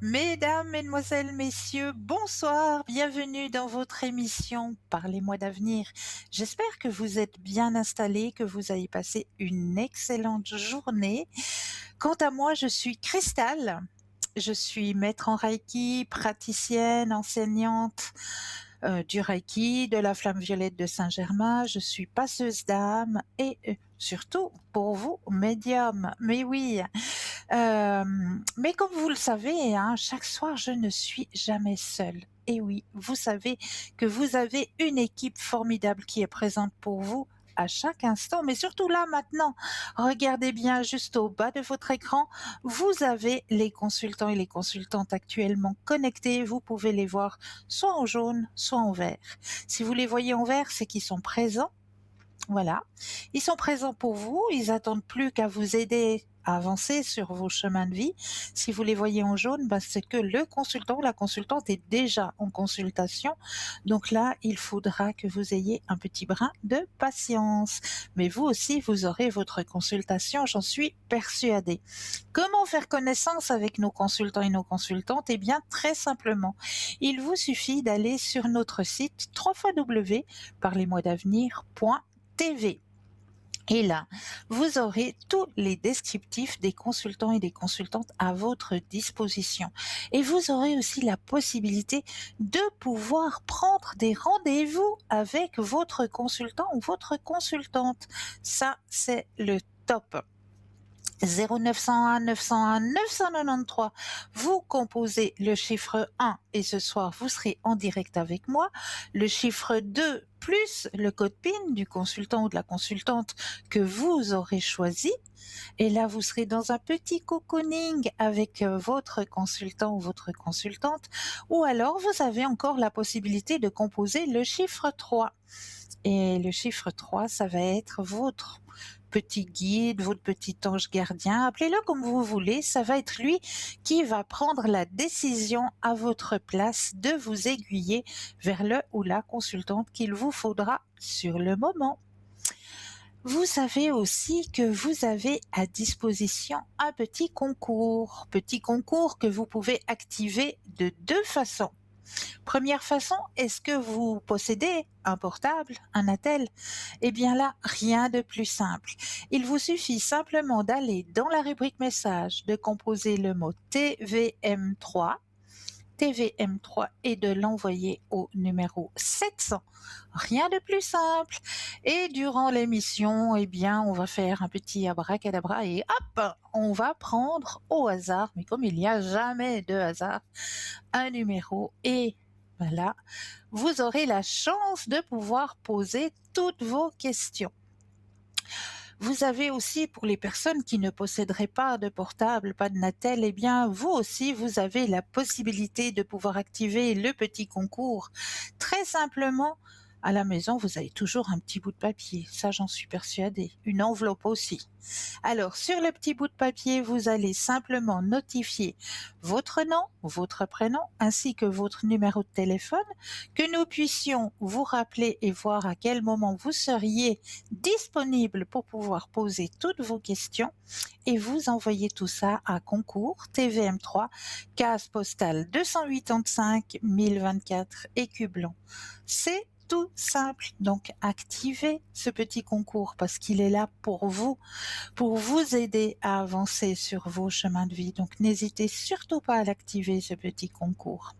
Mesdames, mesdemoiselles, messieurs, bonsoir, bienvenue dans votre émission Parlez-moi d'avenir. J'espère que vous êtes bien installés, que vous avez passé une excellente journée. Quant à moi, je suis Cristal. Je suis maître en Reiki, praticienne, enseignante du Reiki, de la flamme violette de Saint-Germain. Je suis passeuse d'âme et surtout pour vous, médium. Mais oui, mais comme vous le savez, hein, chaque soir, je ne suis jamais seule. Et oui, vous savez que vous avez une équipe formidable qui est présente pour vous à chaque instant, mais surtout là maintenant. Regardez bien juste au bas de votre écran, vous avez les consultants et les consultantes actuellement connectés. Vous pouvez les voir soit en jaune, soit en vert. Si vous les voyez en vert, c'est qu'ils sont présents. Voilà. Ils sont présents pour vous, ils attendent plus qu'à vous aider à avancer sur vos chemins de vie. Si vous les voyez en jaune, c'est que le consultant ou la consultante est déjà en consultation. Donc là, il faudra que vous ayez un petit brin de patience. Mais vous aussi, vous aurez votre consultation, j'en suis persuadée. Comment faire connaissance avec nos consultants et nos consultantes? Eh bien, très simplement. Il vous suffit d'aller sur notre site www.parlez-moi-d'avenir.tv. Et là, vous aurez tous les descriptifs des consultants et des consultantes à votre disposition. Et vous aurez aussi la possibilité de pouvoir prendre des rendez-vous avec votre consultant ou votre consultante. Ça, c'est le top. 0901 901 993. Vous composez le chiffre 1 et ce soir vous serez en direct avec moi. Le chiffre 2 plus le code PIN du consultant ou de la consultante que vous aurez choisi. Et là, vous serez dans un petit cocooning avec votre consultant ou votre consultante. Ou alors, vous avez encore la possibilité de composer le chiffre 3. Et le chiffre 3, ça va être votre petit guide, votre petit ange gardien, appelez-le comme vous voulez, ça va être lui qui va prendre la décision à votre place de vous aiguiller vers le ou la consultante qu'il vous faudra sur le moment. Vous savez aussi que vous avez à disposition un petit concours que vous pouvez activer de deux façons. Première façon, est-ce que vous possédez un portable, un attel? Eh bien là, rien de plus simple. Il vous suffit simplement d'aller dans la rubrique message, de composer le mot TVM3 et de l'envoyer au numéro 700. Rien de plus simple. Et durant l'émission, eh bien, on va faire un petit abracadabra et hop, on va prendre au hasard, mais comme il n'y a jamais de hasard, un numéro et voilà, vous aurez la chance de pouvoir poser toutes vos questions. Vous avez aussi, pour les personnes qui ne posséderaient pas de portable, pas de Natel, eh bien, vous aussi, vous avez la possibilité de pouvoir activer le petit concours. Très simplement, à la maison, vous avez toujours un petit bout de papier. Ça, j'en suis persuadée. Une enveloppe aussi. Alors, sur le petit bout de papier, vous allez simplement notifier votre nom, votre prénom, ainsi que votre numéro de téléphone, que nous puissions vous rappeler et voir à quel moment vous seriez disponible pour pouvoir poser toutes vos questions et vous envoyez tout ça à concours TVM3, case postale 285 1024 Écu Blanc. C'est tout simple. Donc, activez ce petit concours parce qu'il est là pour vous aider à avancer sur vos chemins de vie. Donc, n'hésitez surtout pas à l'activer, ce petit concours.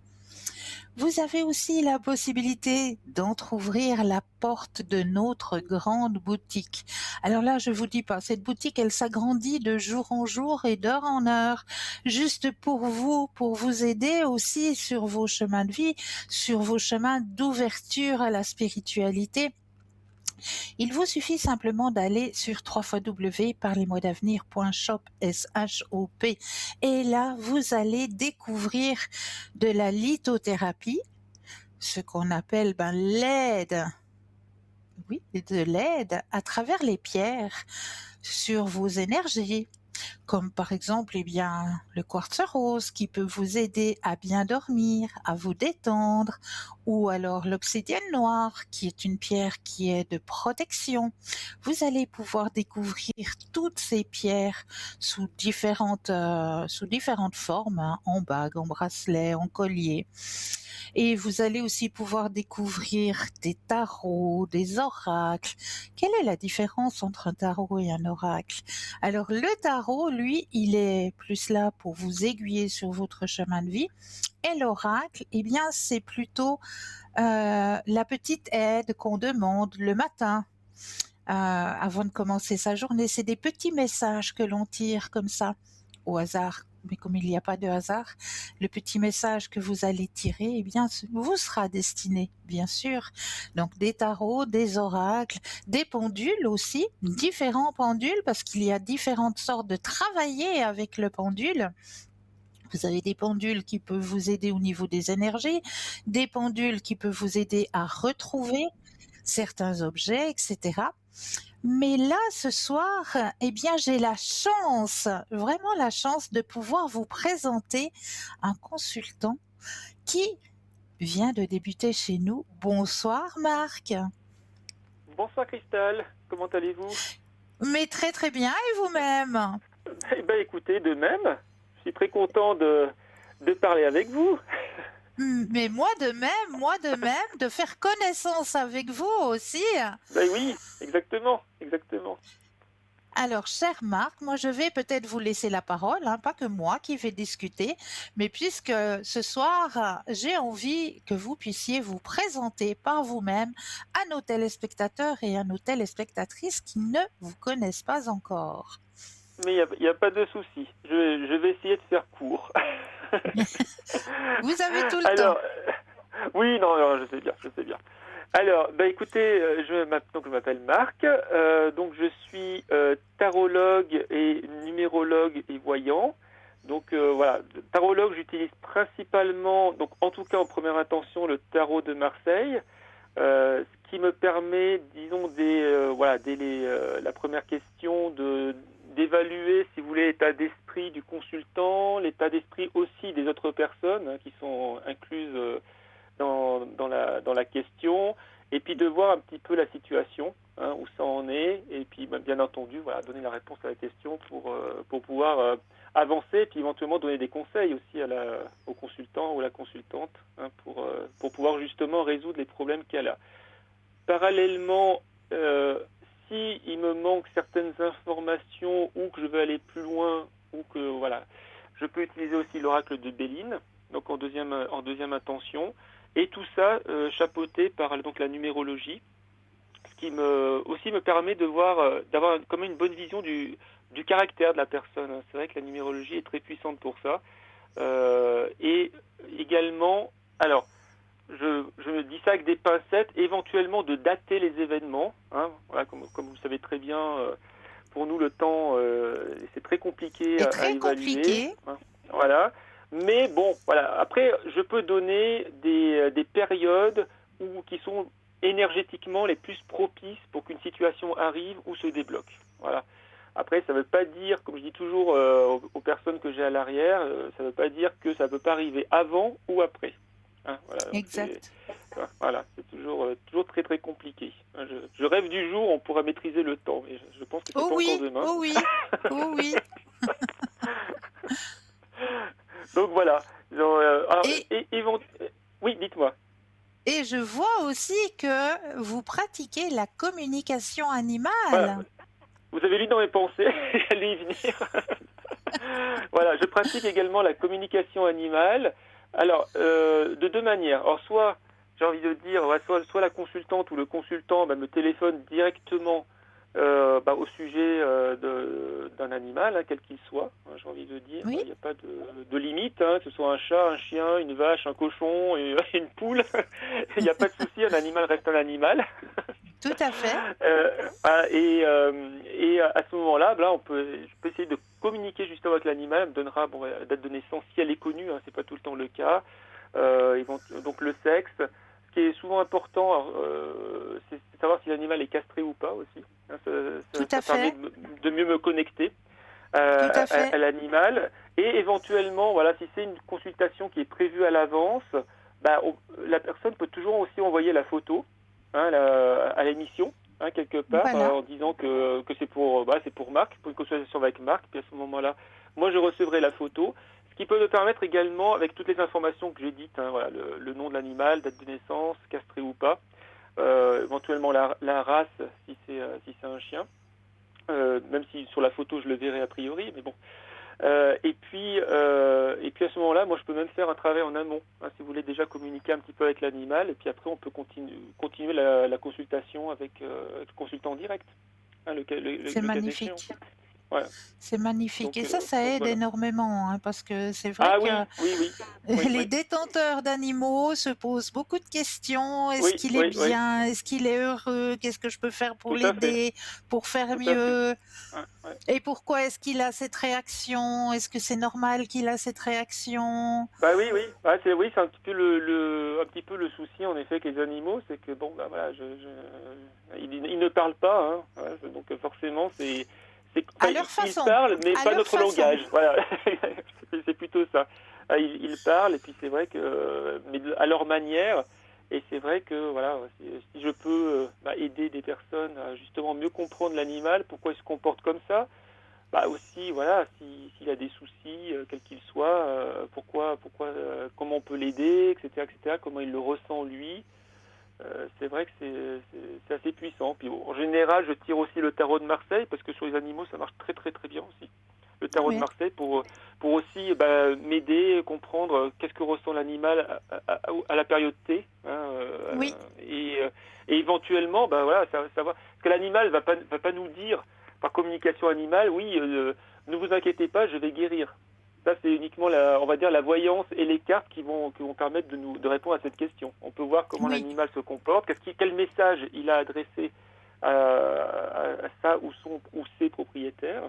Vous avez aussi la possibilité d'entrouvrir la porte de notre grande boutique. Alors là, je vous dis pas, cette boutique, elle s'agrandit de jour en jour et d'heure en heure, juste pour vous aider aussi sur vos chemins de vie, sur vos chemins d'ouverture à la spiritualité. Il vous suffit simplement d'aller sur www.parlez-moi-d'avenir.shop et là, vous allez découvrir de la lithothérapie, ce qu'on appelle l'aide, oui, de l'aide à travers les pierres sur vos énergies, comme par exemple, eh bien, le quartz rose qui peut vous aider à bien dormir, à vous détendre, ou alors l'obsidienne noire qui est une pierre qui est de protection. Vous allez pouvoir découvrir toutes ces pierres sous différentes formes, hein, en bague, en bracelet, en collier. Et vous allez aussi pouvoir découvrir des tarots, des oracles. Quelle est la différence entre un tarot et un oracle? Alors le tarot, lui, il est plus là pour vous aiguiller sur votre chemin de vie. Et l'oracle, eh bien, c'est plutôt la petite aide qu'on demande le matin avant de commencer sa journée. C'est des petits messages que l'on tire comme ça, au hasard. Mais comme il n'y a pas de hasard, le petit message que vous allez tirer, eh bien, vous sera destiné, bien sûr. Donc des tarots, des oracles, des pendules aussi, différents pendules, parce qu'il y a différentes sortes de travailler avec le pendule. Vous avez des pendules qui peuvent vous aider au niveau des énergies, des pendules qui peuvent vous aider à retrouver certains objets, etc. Mais là, ce soir, eh bien, j'ai la chance, vraiment la chance de pouvoir vous présenter un consultant qui vient de débuter chez nous. Bonsoir Marc. Bonsoir Christelle, comment allez-vous? Mais très très bien, et vous-même? Eh ben écoutez, de même, je suis très content de parler avec vous. Mais moi de même, de faire connaissance avec vous aussi. Ben oui, exactement, exactement. Alors, cher Marc, moi je vais peut-être vous laisser la parole, hein, pas que moi qui vais discuter, mais puisque ce soir, j'ai envie que vous puissiez vous présenter par vous-même à nos téléspectateurs et à nos téléspectatrices qui ne vous connaissent pas encore. Mais il y a pas de souci, je vais essayer de faire court. Vous avez tout le temps. Alors, oui, non, non, je sais bien, je sais bien. Alors, bah écoutez, je m'appelle Marc, donc je suis tarologue et numérologue et voyant. Donc voilà, tarologue, j'utilise principalement, donc en tout cas en première intention, le tarot de Marseille, ce qui me permet, disons, la première question d'évaluer, si vous voulez, l'état d'esprit du consultant, l'état d'esprit aussi des autres personnes, hein, qui sont incluses dans la question, et puis de voir un petit peu la situation, hein, où ça en est, et puis bien entendu, voilà, donner la réponse à la question pour pouvoir avancer, et puis éventuellement donner des conseils aussi au consultant ou la consultante, hein, pour pouvoir justement résoudre les problèmes qu'elle a. Parallèlement, si il me manque certaines informations ou que je veux aller plus loin, ou que voilà, je peux utiliser aussi l'oracle de Béline, donc en deuxième intention, et tout ça chapeauté par donc la numérologie, ce qui aussi me permet de voir, d'avoir quand même une bonne vision du caractère de la personne. C'est vrai que la numérologie est très puissante pour ça. Et également, alors, je me dis ça avec des pincettes, éventuellement de dater les événements. Hein, voilà, comme vous le savez très bien, pour nous le temps, c'est très compliqué C'est à très évaluer. compliqué. Hein, voilà. Mais bon, voilà. Après, je peux donner des périodes qui sont énergétiquement les plus propices pour qu'une situation arrive ou se débloque. Voilà. Après, ça ne veut pas dire, comme je dis toujours aux personnes que j'ai à l'arrière, ça ne veut pas dire que ça ne peut pas arriver avant ou après. Hein, voilà, donc Exact. c'est toujours très très compliqué. Hein, je rêve du jour où on pourra maîtriser le temps, mais je pense que c'est Oh pas encore oui, demain. oh oui, oh oui. Donc voilà. Donc, Et, oui, dites-moi. et je vois aussi que vous pratiquez la communication Voilà, animale. vous avez lu dans mes pensées, j'allais y venir. Voilà, je pratique également la communication animale. Alors, de deux manières. Alors, soit, j'ai envie de dire, ouais, soit la consultante ou le consultant me téléphone directement au sujet d'un animal, hein, quel qu'il soit. Hein, j'ai envie de dire, Oui, il n'y a pas de limite, hein, que ce soit un chat, un chien, une vache, un cochon et une poule. Il n'y a pas de souci, un animal reste un animal. tout à fait. Voilà, et à ce moment-là, je peux essayer de communiquer justement avec l'animal. Elle me donnera la date de naissance si elle est connue, hein, c'est pas tout le temps le cas. Donc le sexe. Ce qui est souvent important, c'est savoir si l'animal est castré ou pas aussi. Hein, Tout à ça permet fait. de mieux me connecter. tout à fait. à l'animal. Et éventuellement, voilà, si c'est une consultation qui est prévue à l'avance, bah, la personne peut toujours aussi envoyer la photo, hein, à l'émission, hein, quelque part, Voilà, en disant que c'est pour Marc, pour une consultation avec Marc. Puis à ce moment-là, moi je recevrai la photo. Ce qui peut me permettre également, avec toutes les informations que j'ai dites, hein, voilà, le nom de l'animal, date de naissance, castré ou pas, éventuellement la race si c'est un chien, même si sur la photo je le verrai a priori, mais bon. Et puis à ce moment-là, moi je peux même faire un travail en amont, hein, si vous voulez déjà communiquer un petit peu avec l'animal, et puis après on peut continuer la consultation avec le consultant en direct, hein, c'est le cas échéant. magnifique. Voilà. C'est magnifique. Donc, Et ça aide voilà. énormément, hein, parce que c'est vrai Ah que oui, oui, oui, oui, les oui, détenteurs d'animaux se posent beaucoup de questions. Est-ce oui, qu'il est oui, oui, bien? Est-ce qu'il est heureux? Qu'est-ce que je peux faire pour tout à fait, l'aider, pour faire tout à fait. mieux? Ouais, ouais. Et pourquoi est-ce qu'il a cette réaction? Est-ce que c'est normal qu'il a cette réaction? Bah oui, oui, c'est un petit peu un petit peu le souci en effet avec les animaux, c'est que bon, bah voilà, ils ne parlent pas, hein, voilà, donc forcément À enfin, leur ils façon. parlent, mais À pas leur notre façon. langage, voilà, c'est plutôt ça. Ah, ils parlent et puis c'est vrai mais à leur manière, et c'est vrai que voilà, si je peux aider des personnes à justement mieux comprendre l'animal, pourquoi il se comporte comme ça. Bah aussi, voilà, s'il a des soucis, quels qu'ils soient, comment on peut l'aider, etc., etc., comment il le ressent lui. C'est vrai que c'est assez puissant. Puis en général, je tire aussi le tarot de Marseille parce que sur les animaux, ça marche très très très bien aussi. Le Ah tarot de oui, Marseille pour aussi m'aider, comprendre qu'est-ce que ressent l'animal à la période T, hein, oui, et éventuellement, voilà, savoir parce que l'animal va pas nous dire par communication animale, oui, ne vous inquiétez pas, je vais guérir. Ça, c'est uniquement on va dire la voyance et les cartes qui vont permettre de répondre à cette question. On peut voir comment oui, l'animal se comporte, quel message il a adressé à ça ou ses propriétaires.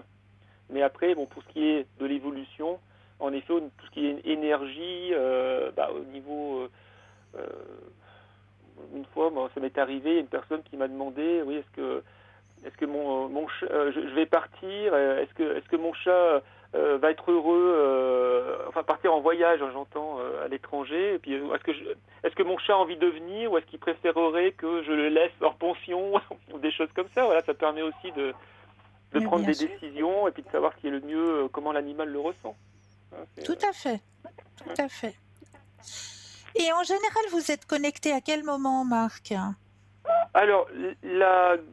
Mais après, bon, pour ce qui est de l'évolution, en effet, tout ce qui est énergie, au niveau, euh, une fois, moi, ça m'est arrivé, il y a une personne qui m'a demandé, oui, est-ce que mon chat, je vais partir, est-ce que mon chat va être heureux, enfin partir en voyage, hein, j'entends, à l'étranger, et puis est-ce que mon chat a envie de venir, ou est-ce qu'il préférerait que je le laisse hors pension, ou des choses comme ça. Voilà, ça permet aussi de mais prendre bien des sûr. décisions et puis de savoir ce qui est le mieux, comment l'animal le ressent. Hein, Tout à fait, tout ouais. à fait. Et en général, vous êtes connecté à quel moment, Marc? Alors,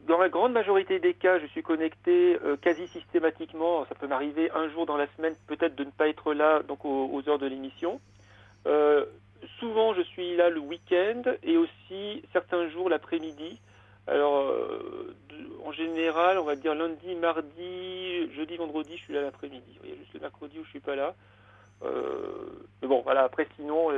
dans la grande majorité des cas, je suis connecté quasi systématiquement. Ça peut m'arriver un jour dans la semaine, peut-être de ne pas être là donc aux heures de l'émission. Euh, Souvent, je suis là le week-end et aussi certains jours l'après-midi. Alors, en général, on va dire lundi, mardi, jeudi, vendredi, je suis là l'après-midi. Il y a juste le mercredi où je suis pas là. Mais bon, voilà. Après, sinon,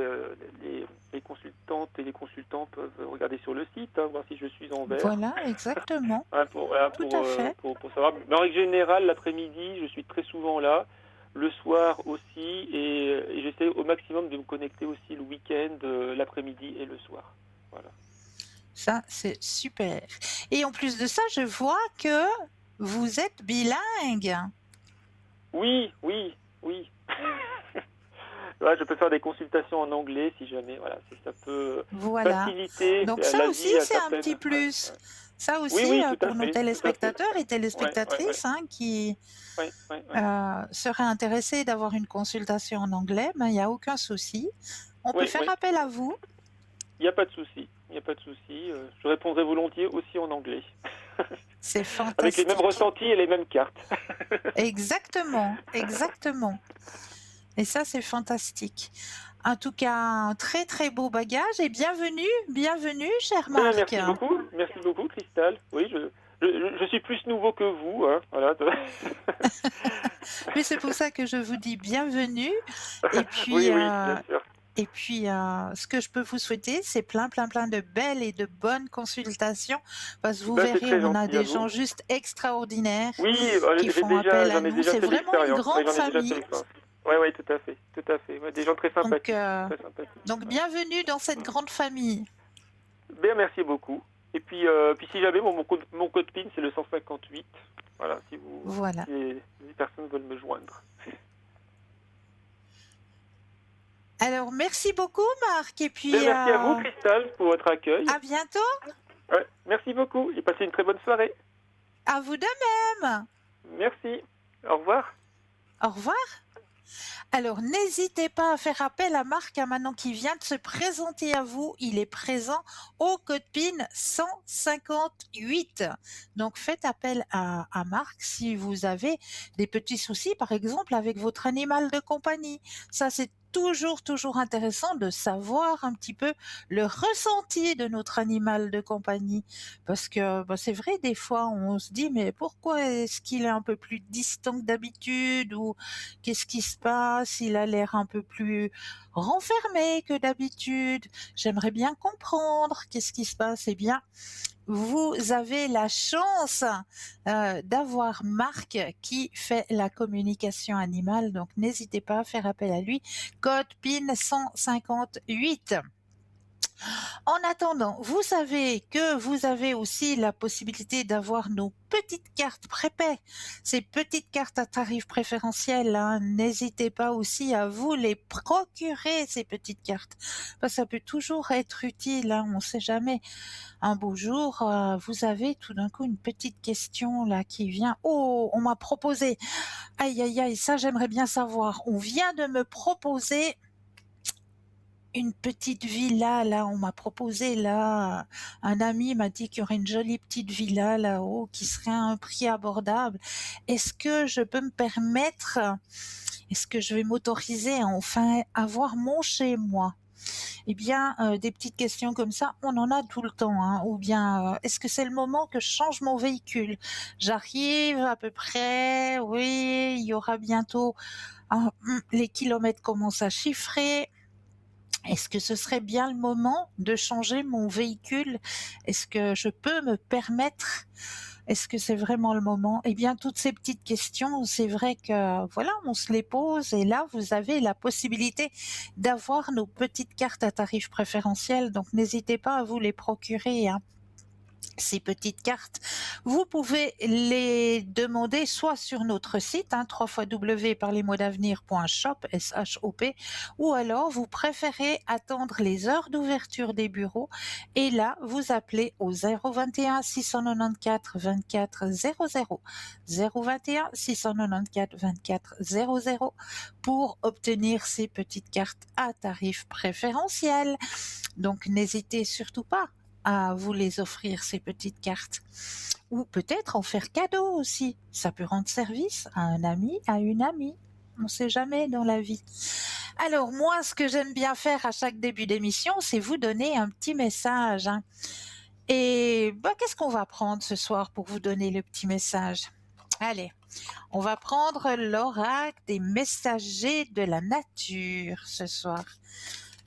les consultantes et les consultants peuvent regarder sur le site, hein, voir si je suis en vert, Voilà, exactement. hein, voilà, Tout à fait. pour savoir. Mais en règle générale, l'après-midi, je suis très souvent là. Le soir aussi, et j'essaie au maximum de me connecter aussi le week-end, l'après-midi et le soir. Voilà. Ça, c'est super. Et en plus de ça, je vois que vous êtes bilingue. Oui, oui, oui. Ouais, je peux faire des consultations en anglais si jamais, voilà, si ça peut Voilà. faciliter Donc ça la aussi, vie à c'est un certaines. petit Ouais, plus. ouais. Ça Oui, aussi, oui, tout à pour nos fait, tout à fait. téléspectateurs et Ouais, ouais, ouais, téléspectatrices, hein, qui ouais, ouais, ouais. seraient intéressés d'avoir une consultation en anglais, ben, il n'y a aucun souci. On peut Oui, faire oui. appel à vous. Il n'y a pas de souci. Il n'y a pas de souci. Je répondrai volontiers aussi en anglais. C'est Avec les mêmes fantastique. ressentis et les mêmes cartes. Exactement, exactement. Et ça, c'est fantastique. En tout cas, un très très beau bagage et bienvenue, bienvenue, cher Ben, Marc. merci beaucoup. Merci beaucoup, Cristal. Oui, je suis plus nouveau que vous, hein. Voilà. Mais c'est pour ça que je vous dis bienvenue. Et Oui, puis, oui, bien sûr. ce que je peux vous souhaiter, c'est plein, plein, plein de belles et de bonnes consultations, parce que vous Ben, c'est verrez, très on a gentil à des vous. gens juste extraordinaires Oui, qui font appel à j'en ai nous. déjà C'est fait vraiment une l'expérience. Oui, grande j'en ai déjà fait famille. l'expérience. Oui, oui, tout à fait, tout à fait. Ouais, des gens très Donc, sympathiques, euh, très sympathiques. donc Ouais. bienvenue dans cette grande famille. Ben, merci beaucoup. Et puis si jamais, mon code PIN, c'est le 158. Voilà, Voilà. si les personnes veulent me joindre. Alors, merci beaucoup, Marc. Et puis, Merci à vous, Christelle, pour votre accueil. à bientôt. Ouais, merci beaucoup et passez une très bonne soirée. À vous de même. Merci. Au revoir. Au revoir. Alors, n'hésitez pas à faire appel à Marc maintenant qui vient de se présenter à vous. Il est présent au code PIN 158. Donc, faites appel à Marc si vous avez des petits soucis, par exemple, avec votre animal de compagnie. Ça, c'est toujours intéressant de savoir un petit peu le ressenti de notre animal de compagnie. Parce que c'est vrai, des fois, on se dit, mais pourquoi est-ce qu'il est un peu plus distant que d'habitude ou qu'est-ce qui se passe? Il a l'air un peu plus renfermé que d'habitude. J'aimerais bien comprendre qu'est-ce qui se passe. Eh bien, vous avez la chance d'avoir Marc qui fait la communication animale. Donc, n'hésitez pas à faire appel à lui. Code PIN 158. En attendant, vous savez que vous avez aussi la possibilité d'avoir nos petites cartes prépaies, ces petites cartes à tarif préférentiel. Hein. N'hésitez pas aussi à vous les procurer, ces petites cartes. Parce que ça peut toujours être utile, hein, on ne sait jamais. Un beau jour, vous avez tout d'un coup une petite question là qui vient. Oh, on m'a proposé. Aïe, aïe, aïe, ça j'aimerais bien savoir. On vient de me proposer une petite villa là, on m'a proposé là, un ami m'a dit qu'il y aurait une jolie petite villa là-haut qui serait à un prix abordable. Est-ce que je peux me permettre, est-ce que je vais m'autoriser à enfin avoir mon chez moi? Eh bien, des petites questions comme ça, on en a tout le temps. Hein. Ou bien, est-ce que c'est le moment que je change mon véhicule? J'arrive à peu près, oui, il y aura bientôt, les kilomètres commencent à chiffrer. Est-ce que ce serait bien le moment de changer mon véhicule? Est-ce que je peux me permettre? Est-ce que c'est vraiment le moment? Eh bien, toutes ces petites questions, c'est vrai que, voilà, on se les pose et là, vous avez la possibilité d'avoir nos petites cartes à tarif préférentiel. Donc, n'hésitez pas à vous les procurer, hein. Ces petites cartes, vous pouvez les demander soit sur notre site, hein, www.parlezmoi-d'avenir.shop, S-H-O-P, ou alors vous préférez attendre les heures d'ouverture des bureaux et là, vous appelez au 021 694 24 00, 021 694 24 00 pour obtenir ces petites cartes à tarif préférentiel. Donc, n'hésitez surtout pas à vous les offrir, ces petites cartes. Ou peut-être en faire cadeau aussi. Ça peut rendre service à un ami, à une amie. On ne sait jamais dans la vie. Alors, moi, ce que j'aime bien faire à chaque début d'émission, c'est vous donner un petit message. Hein. Et qu'est-ce qu'on va prendre ce soir pour vous donner le petit message? Allez, on va prendre l'oracle des messagers de la nature ce soir.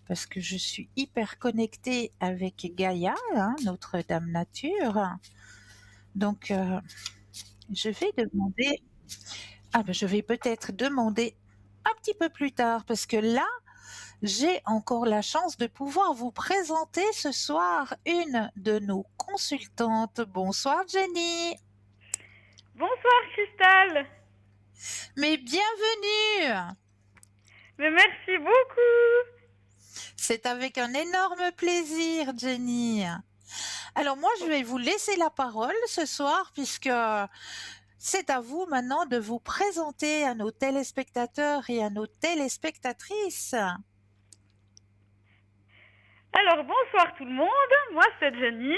Parce que je suis hyper connectée avec Gaïa, hein, notre Dame Nature. Donc, je vais demander... je vais peut-être demander un petit peu plus tard, parce que là, j'ai encore la chance de pouvoir vous présenter ce soir une de nos consultantes. Bonsoir Jenny. Bonsoir Cristal. Mais bienvenue. Mais merci beaucoup. C'est avec un énorme plaisir, Jenny. Alors moi, je vais vous laisser la parole ce soir puisque c'est à vous maintenant de vous présenter à nos téléspectateurs et à nos téléspectatrices. Alors bonsoir tout le monde, moi c'est Jenny.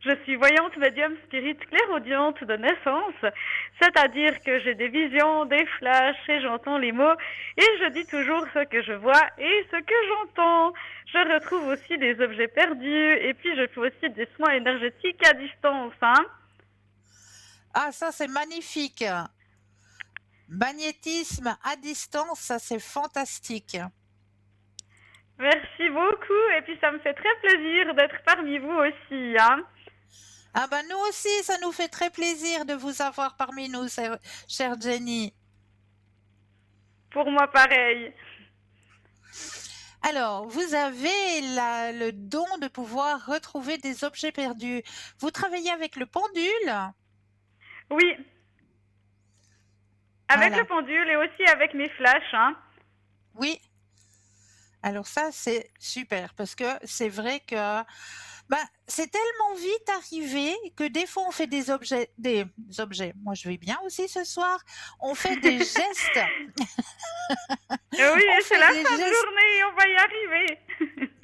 Je suis voyante médium spirit clairaudiente de naissance, c'est-à-dire que j'ai des visions, des flashs et j'entends les mots et je dis toujours ce que je vois et ce que j'entends. Je retrouve aussi des objets perdus et puis je fais aussi des soins énergétiques à distance. Hein. Ah, ça c'est magnifique. Magnétisme à distance, ça c'est fantastique. Merci beaucoup et puis ça me fait très plaisir d'être parmi vous aussi. Hein. Ah nous aussi, ça nous fait très plaisir de vous avoir parmi nous, chère Jenny. Pour moi pareil. Alors, vous avez le don de pouvoir retrouver des objets perdus. Vous travaillez avec le pendule? Oui, avec le Voilà. pendule et aussi avec mes flashs, hein. Oui. Alors ça, c'est super parce que c'est vrai que bah, c'est tellement vite arrivé que des fois on fait des objets. Moi, je vais bien aussi ce soir. On fait des gestes. Oui, On et c'est fait la des fin de gestes. journée et on va y arriver.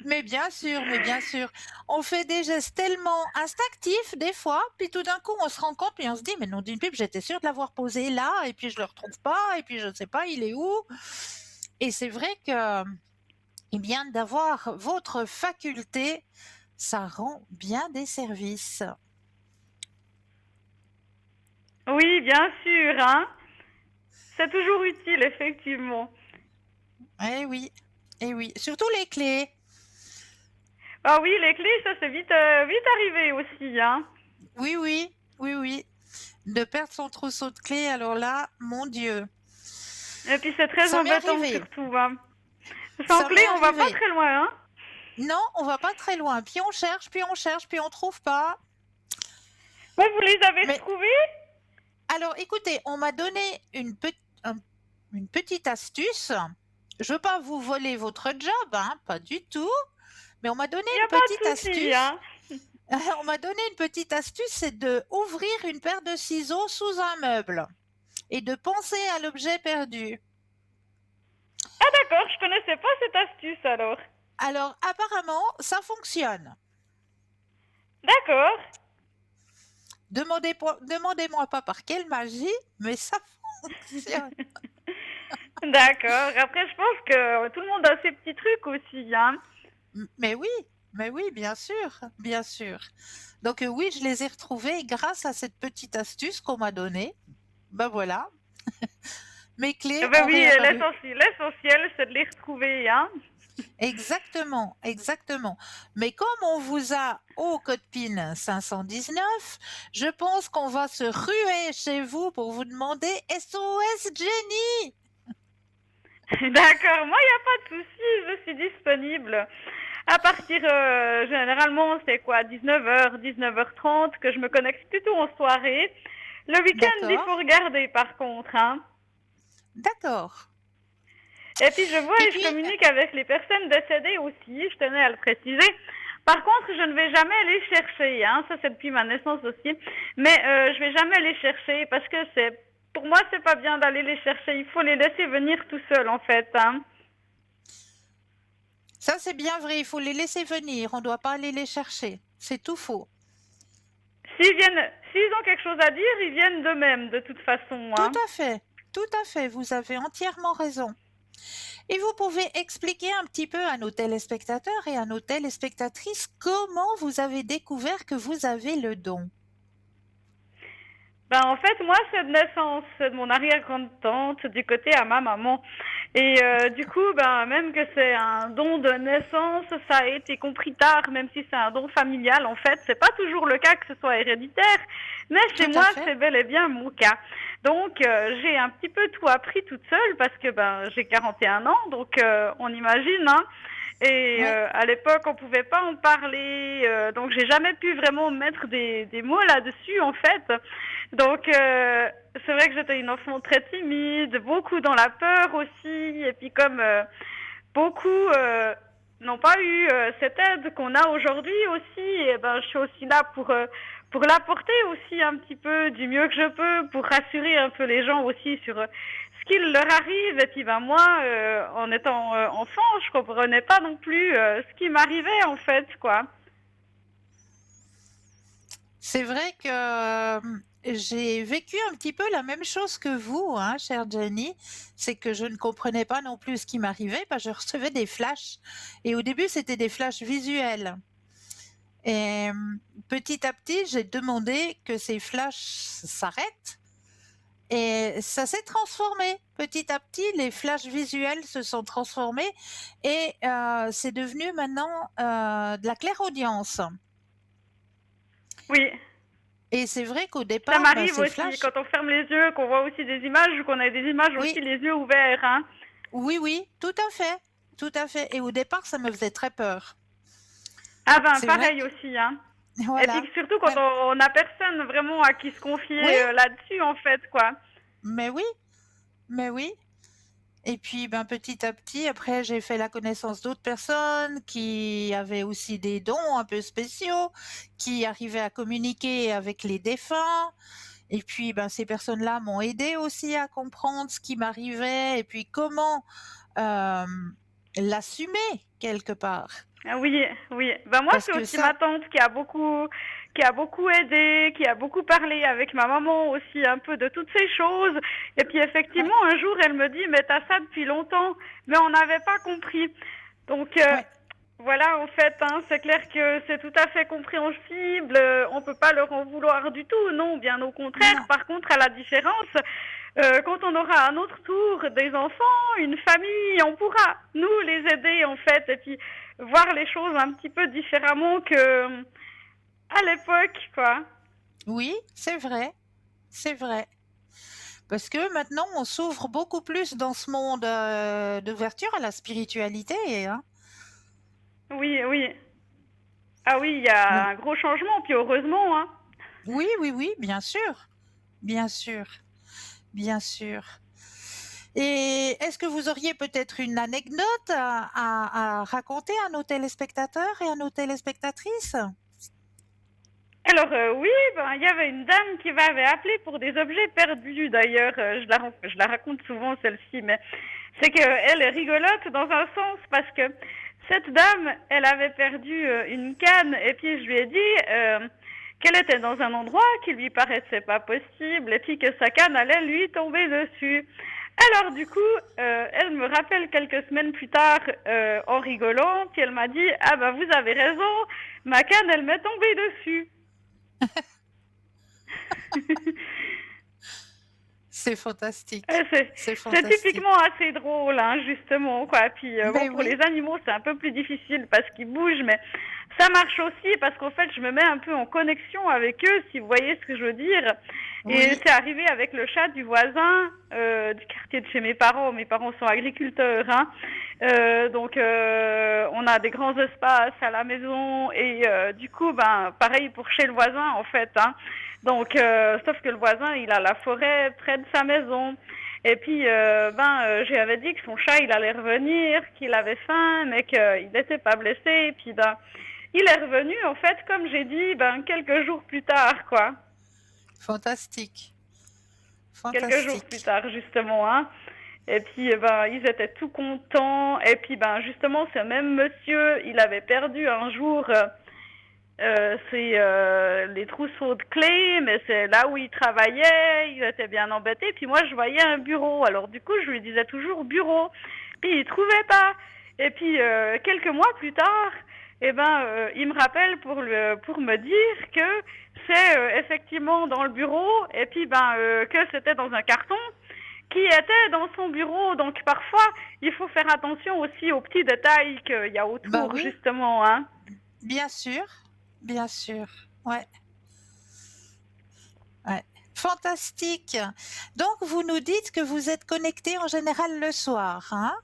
Mais bien sûr, on fait des gestes tellement instinctifs des fois, puis tout d'un coup on se rend compte, puis on se dit, mais non d'une pipe, j'étais sûre de l'avoir posé là, et puis je le retrouve pas, et puis je ne sais pas, il est où. Et c'est vrai que, eh bien, d'avoir votre faculté, ça rend bien des services. Oui, bien sûr, hein. C'est toujours utile, effectivement. Eh oui, eh oui, surtout les clés. Ah oui, les clés, ça c'est vite, vite arrivé aussi, hein. Oui, oui, oui, oui. De perdre son trousseau de clés, alors là, mon Dieu. Et puis c'est très Ça m'est embêtant arrivé. surtout, hein. Sans Ça m'est clé, on va pas arrivé. très loin, hein. Non, on va pas très loin. Puis on cherche, puis on cherche, puis on trouve pas. Bon, vous les avez Mais retrouvés? alors, écoutez, on m'a donné une petite astuce. Je veux pas vous voler votre job, hein, pas du tout. Mais on m'a donné Il n'y une a pas petite de souci, astuce. hein. On m'a donné une petite astuce, c'est de ouvrir une paire de ciseaux sous un meuble et de penser à l'objet perdu. Ah d'accord, je connaissais pas cette astuce alors. Alors, apparemment, ça fonctionne. D'accord, Demandez-moi pas par quelle magie, mais ça fonctionne. d'accord. Après, je pense que tout le monde a ses petits trucs aussi, hein. Mais oui, mais oui, bien sûr, bien sûr. Donc oui, je les ai retrouvés grâce à cette petite astuce qu'on m'a donnée. Ben voilà, mes clés Eh ben ont oui, réapparu. l'essentiel, c'est de les retrouver, hein. Exactement, exactement. Mais comme on vous a au code PIN 519, je pense qu'on va se ruer chez vous pour vous demander SOS Jenny. D'accord, moi, il n'y a pas de souci, je suis disponible. À partir, généralement, c'est quoi, 19h, 19h30, que je me connecte plutôt en soirée. Le week-end, il D'accord, faut regarder, par contre, hein. d'accord. Et puis, je vois Et et je puis, communique avec les personnes décédées aussi, je tenais à le préciser. Par contre, je ne vais jamais les chercher, hein. Ça, c'est depuis ma naissance aussi. Mais je vais jamais les chercher parce que pour moi, c'est pas bien d'aller les chercher. Il faut les laisser venir tout seuls, en fait, hein. ça c'est bien vrai, il faut les laisser venir, on ne doit pas aller les chercher. C'est tout faux. S'ils ont quelque chose à dire, ils viennent d'eux-mêmes, de toute façon, Tout hein. tout à fait, vous avez entièrement raison. Et vous pouvez expliquer un petit peu à nos téléspectateurs et à nos téléspectatrices comment vous avez découvert que vous avez le don. Ben, en fait, moi, c'est de naissance, c'est de mon arrière-grande-tante, du côté à ma maman. Et du coup, ben, même que c'est un don de naissance, ça a été compris tard, même si c'est un don familial. En fait, c'est pas toujours le cas que ce soit héréditaire, mais chez Tout à moi, fait. c'est bel et bien mon cas. Donc, j'ai un petit peu tout appris toute seule parce que ben, j'ai 41 ans, donc on imagine, hein. Et Oui, à l'époque, on pouvait pas en parler, donc j'ai jamais pu vraiment mettre des mots là-dessus, en fait. Donc, c'est vrai que j'étais une enfant très timide, beaucoup dans la peur aussi, et puis comme beaucoup n'ont pas eu cette aide qu'on a aujourd'hui aussi, et ben je suis aussi là pour l'apporter aussi un petit peu du mieux que je peux, pour rassurer un peu les gens aussi sur ce qu'il leur arrive. Et puis ben moi, en étant enfant, je comprenais pas non plus ce qui m'arrivait en fait, quoi. c'est vrai que j'ai vécu un petit peu la même chose que vous, hein, chère Jenny. C'est que je ne comprenais pas non plus ce qui m'arrivait, parce que je recevais des flashs. Et au début, c'était des flashs visuels. Et petit à petit, j'ai demandé que ces flashs s'arrêtent. Et ça s'est transformé. Petit à petit, les flashs visuels se sont transformés et c'est devenu maintenant de la clairaudience. Oui. Et c'est vrai qu'au Ça départ, m'arrive ces aussi, flashs, quand on ferme les yeux, qu'on voit aussi des images, ou qu'on a des images oui, aussi les yeux ouverts, hein. oui, oui, tout à fait. Et au départ, ça me faisait très peur. Ah ben C'est vrai pareil que... aussi, hein. Et Voilà. puis surtout quand Ouais. on n'a personne vraiment à qui se confier Oui, là-dessus en fait, quoi. mais oui, mais oui. Et puis, ben, petit à petit, après, j'ai fait la connaissance d'autres personnes qui avaient aussi des dons un peu spéciaux, qui arrivaient à communiquer avec les défunts. Et puis, ben, ces personnes-là m'ont aidé aussi à comprendre ce qui m'arrivait et puis comment euh, l'assumer quelque part. Ah oui, oui. Ben moi Parce c'est que aussi ça, ma tante qui a beaucoup aidé, qui a beaucoup parlé avec ma maman aussi un peu de toutes ces choses. Et puis ouais, effectivement un jour elle me dit mais t'as ça depuis longtemps, mais on n'avait pas compris. Donc ouais, voilà en fait hein, c'est clair que c'est tout à fait compréhensible. On peut pas leur en vouloir du tout, non, bien au contraire. non, Par contre à la différence. Quand on aura à notre tour des enfants, une famille, on pourra nous les aider en fait et puis voir les choses un petit peu différemment que à l'époque, quoi. oui, c'est vrai. Parce que maintenant, on s'ouvre beaucoup plus dans ce monde d'ouverture à la spiritualité, hein. Oui, oui. Ah oui, il y a Donc, un gros changement, puis heureusement, hein. oui, oui, oui, bien sûr, bien sûr, bien sûr. Et est-ce que vous auriez peut-être une anecdote à raconter à nos téléspectateurs et à nos téléspectatrices? Alors oui, ben il y avait une dame qui m'avait appelé pour des objets perdus. D'ailleurs, je la raconte souvent celle-ci, mais c'est qu'elle est rigolote dans un sens parce que cette dame, elle avait perdu une canne et puis je lui ai dit qu'elle était dans un endroit qui lui paraissait pas possible et puis que sa canne allait lui tomber dessus. Alors du coup, elle me rappelle quelques semaines plus tard en rigolant, puis elle m'a dit ah ben vous avez raison, ma canne elle m'est tombée dessus. C'est fantastique, Euh, c'est, c'est c'est fantastique. typiquement assez drôle, hein, justement, quoi. Puis bon, Ben pour oui, les animaux, c'est un peu plus difficile parce qu'ils bougent, mais ça marche aussi parce qu'en fait, je me mets un peu en connexion avec eux, si vous voyez ce que je veux dire. Et oui, c'est arrivé avec le chat du voisin du quartier de chez mes parents. Mes parents sont agriculteurs, hein. Donc on a des grands espaces à la maison et du coup, ben pareil pour chez le voisin, en fait, hein. Donc, sauf que le voisin, il a la forêt près de sa maison. Et puis, j'avais dit que son chat, il allait revenir, qu'il avait faim, mais qu'il n'était pas blessé. Et puis, ben, il est revenu, en fait, comme j'ai dit, ben, quelques jours plus tard, quoi. fantastique, Quelques jours plus fantastique. tard, justement, hein. Et puis, ben, ils étaient tout contents. Et puis, ben, justement, ce même monsieur, il avait perdu un jour c'est les trousseaux de clés, mais c'est là où il travaillait, il était bien embêté. Puis moi, je voyais un bureau. Alors du coup, je lui disais toujours bureau. Puis il trouvait pas. Et puis quelques mois plus tard, il me rappelle pour me dire que c'est effectivement dans le bureau. Et puis que c'était dans un carton qui était dans son bureau. Donc parfois, il faut faire attention aussi aux petits détails qu'il y a Ben autour, oui, justement, hein. bien sûr, bien sûr. Ouais, ouais. Fantastique. Donc, vous nous dites que vous êtes connecté en général le soir, hein,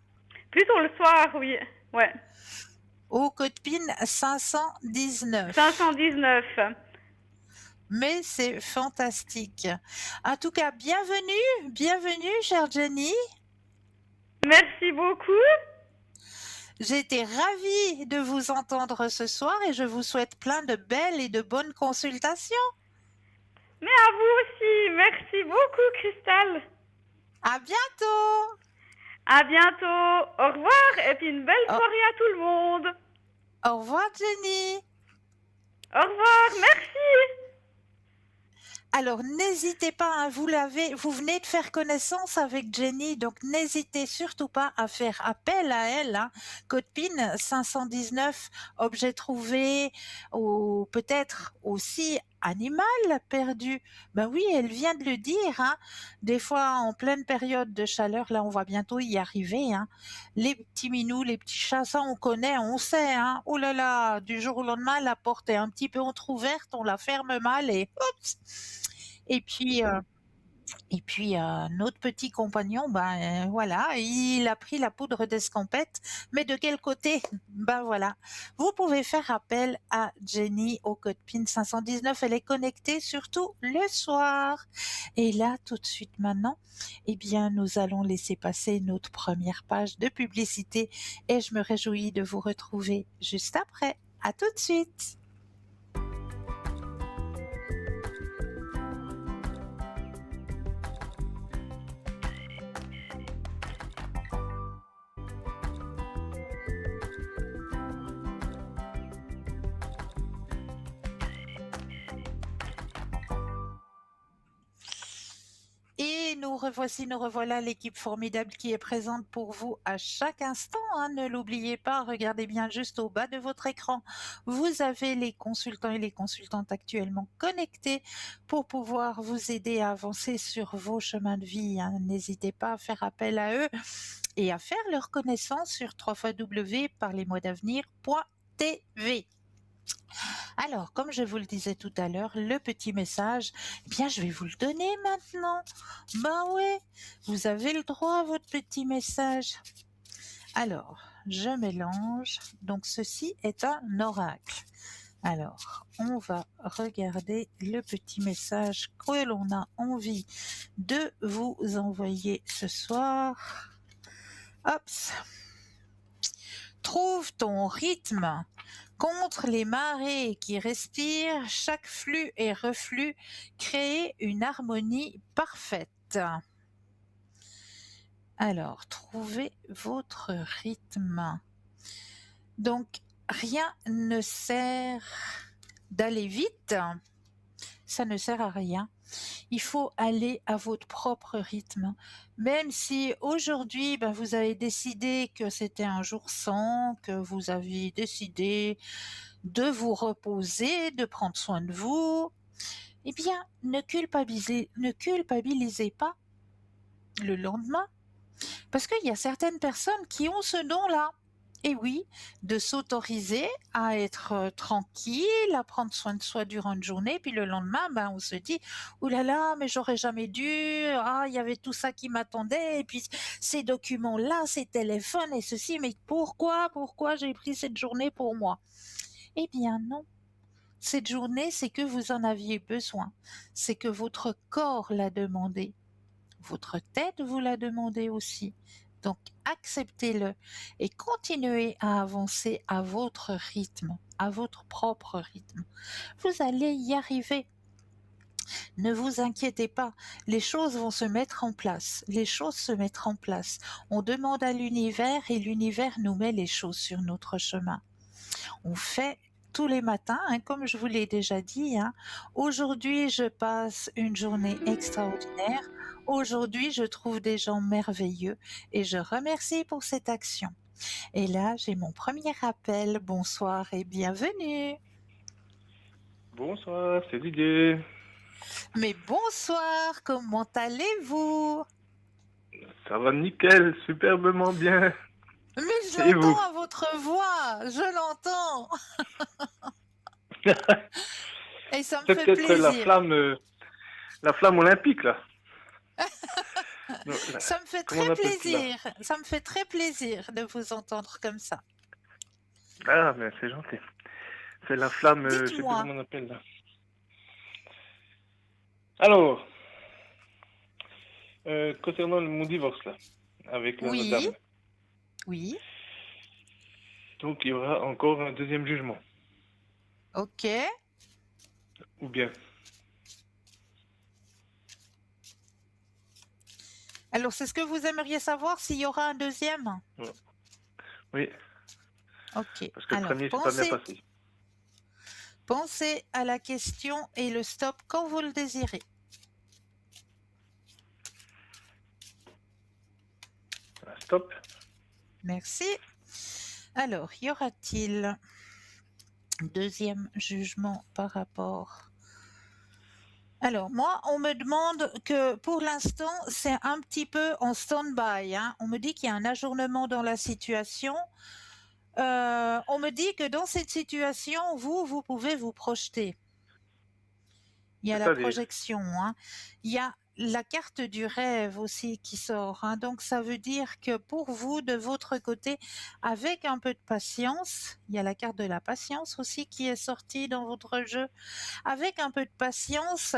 Plutôt le soir, oui. Ouais. au code PIN 519. 519. Mais c'est fantastique. En tout cas, bienvenue, bienvenue, chère Jenny. Merci beaucoup. J'étais ravie de vous entendre ce soir et je vous souhaite plein de belles et de bonnes consultations. Mais à vous aussi. Merci beaucoup, Cristal. À bientôt. À bientôt. Au revoir. Et puis une belle Au, soirée à tout le monde. au revoir, Jenny. Au revoir. Merci. Alors, n'hésitez pas, hein, vous venez de faire connaissance avec Jenny, donc n'hésitez surtout pas à faire appel à elle, hein. Code PIN 519, objet trouvé, ou peut-être aussi animal perdu. Ben oui, elle vient de le dire, hein. Des fois, en pleine période de chaleur, là, on va bientôt y arriver, hein. Les petits minous, les petits chats, ça, on connaît, on sait, hein. Oh là là, du jour au lendemain, la porte est un petit peu entrouverte, on la ferme mal et oups! Et puis, Et puis notre petit compagnon, voilà, il a pris la poudre d'escampette, mais de quel côté? Ben voilà. Vous pouvez faire appel à Jenny au code PIN 519, elle est connectée surtout le soir. Et là, tout de suite maintenant, eh bien, nous allons laisser passer notre première page de publicité et je me réjouis de vous retrouver juste après. À tout de suite. Et nous revoici, nous revoilà l'équipe formidable qui est présente pour vous à chaque instant, hein. Ne l'oubliez pas, regardez bien juste au bas de votre écran. Vous avez les consultants et les consultantes actuellement connectés pour pouvoir vous aider à avancer sur vos chemins de vie, hein. N'hésitez pas à faire appel à eux et à faire leur connaissance sur www.parlesmoisdavenir.tv. Alors, comme je vous le disais tout à l'heure, le petit message, eh bien, je vais vous le donner maintenant. Ben ouais, vous avez le droit à votre petit message. Alors, je mélange. Donc, ceci est un oracle. Alors, on va regarder le petit message que l'on a envie de vous envoyer ce soir. Hop. Trouve ton rythme. Contre les marées qui respirent, chaque flux et reflux crée une harmonie parfaite. Alors, trouvez votre rythme. Donc, rien ne sert d'aller vite. Ça ne sert à rien. Il faut aller à votre propre rythme. Même si aujourd'hui, vous avez décidé que c'était un jour sans, que vous avez décidé de vous reposer, de prendre soin de vous, eh bien, ne culpabilisez pas le lendemain. Parce qu'il y a certaines personnes qui ont ce don-là. Et oui, de s'autoriser à être tranquille, à prendre soin de soi durant une journée, puis le lendemain, on se dit, ouh là là, mais j'aurais jamais dû, il y avait tout ça qui m'attendait, et puis ces documents-là, ces téléphones et ceci, mais pourquoi j'ai pris cette journée pour moi? Eh bien non. Cette journée, c'est que vous en aviez besoin. C'est que votre corps l'a demandé. Votre tête vous l'a demandé aussi. Donc, acceptez-le et continuez à avancer à votre rythme, à votre propre rythme. Vous allez y arriver. Ne vous inquiétez pas, les choses vont se mettre en place. Les choses se mettent en place. On demande à l'univers et l'univers nous met les choses sur notre chemin. On fait tous les matins, comme je vous l'ai déjà dit. Aujourd'hui, je passe une journée extraordinaire. Aujourd'hui, je trouve des gens merveilleux et je remercie pour cette action. Et là, j'ai mon premier appel. Bonsoir et bienvenue. Bonsoir, c'est Didier. Mais bonsoir, comment allez-vous? Ça va nickel, superbement bien. Mais je Et vous? l'entends à votre voix, je l'entends. Et ça me C'est fait peut-être plaisir. la flamme olympique là. Non, là, Ça me fait comment on très appelle cela? plaisir. Ça me fait très plaisir de vous entendre comme ça. Ah, mais c'est gentil. C'est la flamme, je sais plus Dites-moi. comment on appelle là. Alors, concernant mon divorce là, avec la Oui, madame, oui, donc il y aura encore un deuxième jugement, ok. ou bien? Alors, c'est ce que vous aimeriez savoir s'il y aura un deuxième? Oui, Ok. parce que le Alors, premier c'est pas bien passé. pensez à la question et le stop quand vous le désirez. Stop. Merci. Alors, y aura-t-il un deuxième jugement par rapport? Alors, moi, on me demande que pour l'instant, c'est un petit peu en stand-by. On me dit qu'il y a un ajournement dans la situation. On me dit que dans cette situation, vous pouvez vous projeter. Il y a la C'est-à-dire? projection. Il y a la carte du rêve aussi qui sort, hein. Donc ça veut dire que pour vous, de votre côté, avec un peu de patience, il y a la carte de la patience aussi qui est sortie dans votre jeu. Avec un peu de patience,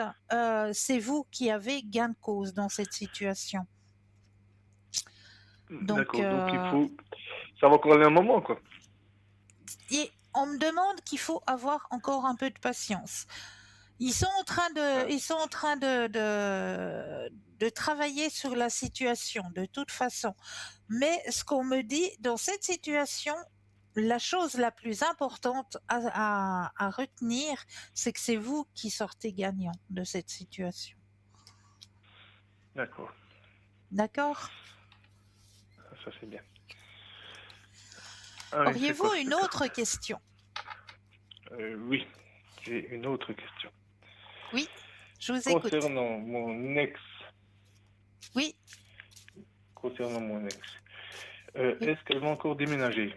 c'est vous qui avez gain de cause dans cette situation. Donc, D'accord, donc il faut... Ça va encore aller un moment, quoi. et on me demande qu'il faut avoir encore un peu de patience. Ils sont en train Ah, de travailler sur la situation de toute façon. Mais ce qu'on me dit dans cette situation, la chose la plus importante à retenir, c'est que c'est vous qui sortez gagnant de cette situation. d'accord, D'accord? ça c'est bien. Ah oui, c'est quoi Auriez-vous cette une autre carte? question? Oui, j'ai une autre question. Oui, je vous écoute. Concernant mon ex, Oui, concernant mon ex, oui. est-ce qu'elle va encore déménager?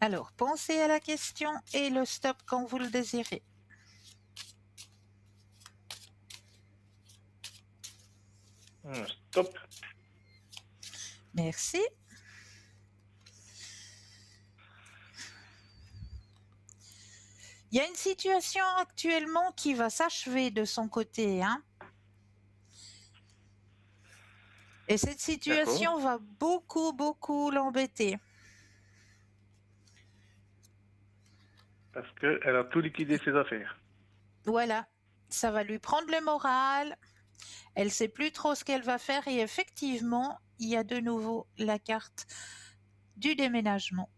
Alors, pensez à la question et le stop quand vous le désirez. Stop. Merci. Il y a une situation actuellement qui va s'achever de son côté, hein. Et cette D'accord, situation va beaucoup, beaucoup l'embêter. parce qu'elle a tout liquidé ses affaires. Voilà, ça va lui prendre le moral. Elle sait plus trop ce qu'elle va faire et effectivement, il y a de nouveau la carte du déménagement.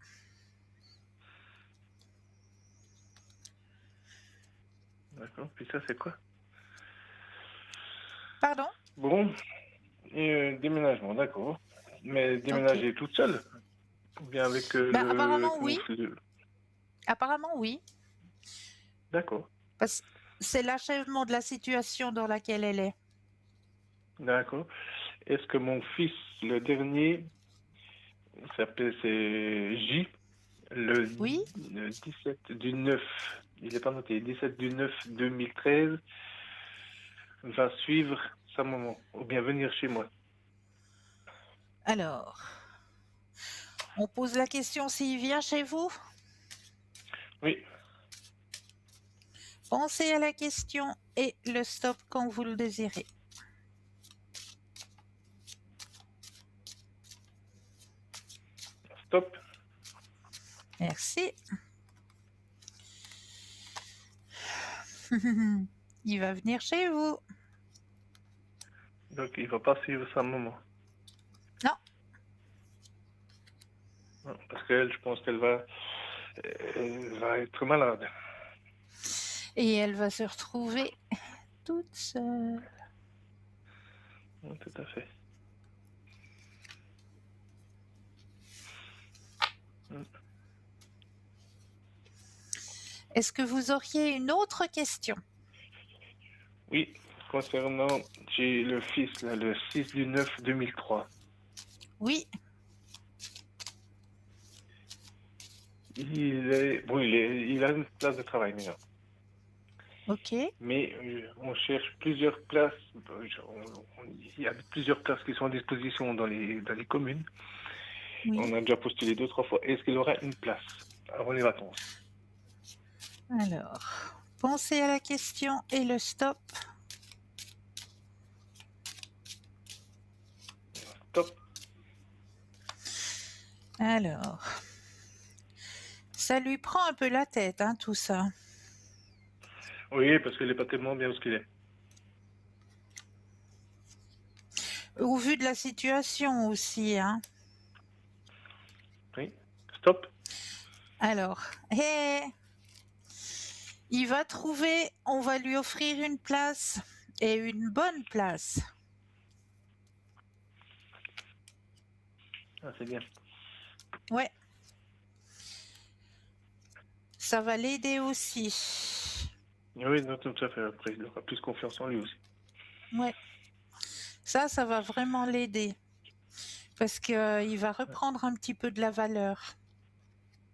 D'accord, puis ça c'est quoi? Pardon? Bon, et déménagement, d'accord. Mais Ok. déménager toute seule? Ou bien avec Ben, le... apparemment Comment oui. on fait? Apparemment oui. D'accord, Parce que c'est l'achèvement de la situation dans laquelle elle est. d'accord. Est-ce que mon fils, le dernier, c'est J, Oui? le 17 du 9, il n'est pas noté, 17 du 9 2013, va suivre sa maman, ou bien venir chez moi? Alors, on pose la question s'il vient chez vous. Oui, Pensez à la question et le stop quand vous le désirez. stop. Merci. Il va venir chez vous. Donc il va pas suivre sa maman. Non. Non, parce qu'elle, je pense elle va être malade. Et elle va se retrouver toute seule. Oui, tout à fait. Mm. Est-ce que vous auriez une autre question? Oui, concernant, j'ai le fils, là, le 6 du 9 2003. Oui. Il a une place de travail maintenant. Ok. Mais on cherche plusieurs places. Il y a plusieurs places qui sont à disposition dans les communes. Oui. On a déjà postulé 2, 3 fois. Est-ce qu'il aura une place avant les vacances? Alors, pensez à la question et le stop. Top. Alors, ça lui prend un peu la tête, hein, tout ça. Oui, parce qu'il n'est pas tellement bien où ce qu'il est. Au vu de la situation aussi, hein. Oui. Stop. Alors, il va trouver, on va lui offrir une place et une bonne place. Ah, c'est bien. Ouais, ça va l'aider aussi. Oui, non, tout à fait. Après, il aura plus confiance en lui aussi. Ouais, ça va vraiment l'aider parce que il va reprendre un petit peu de la valeur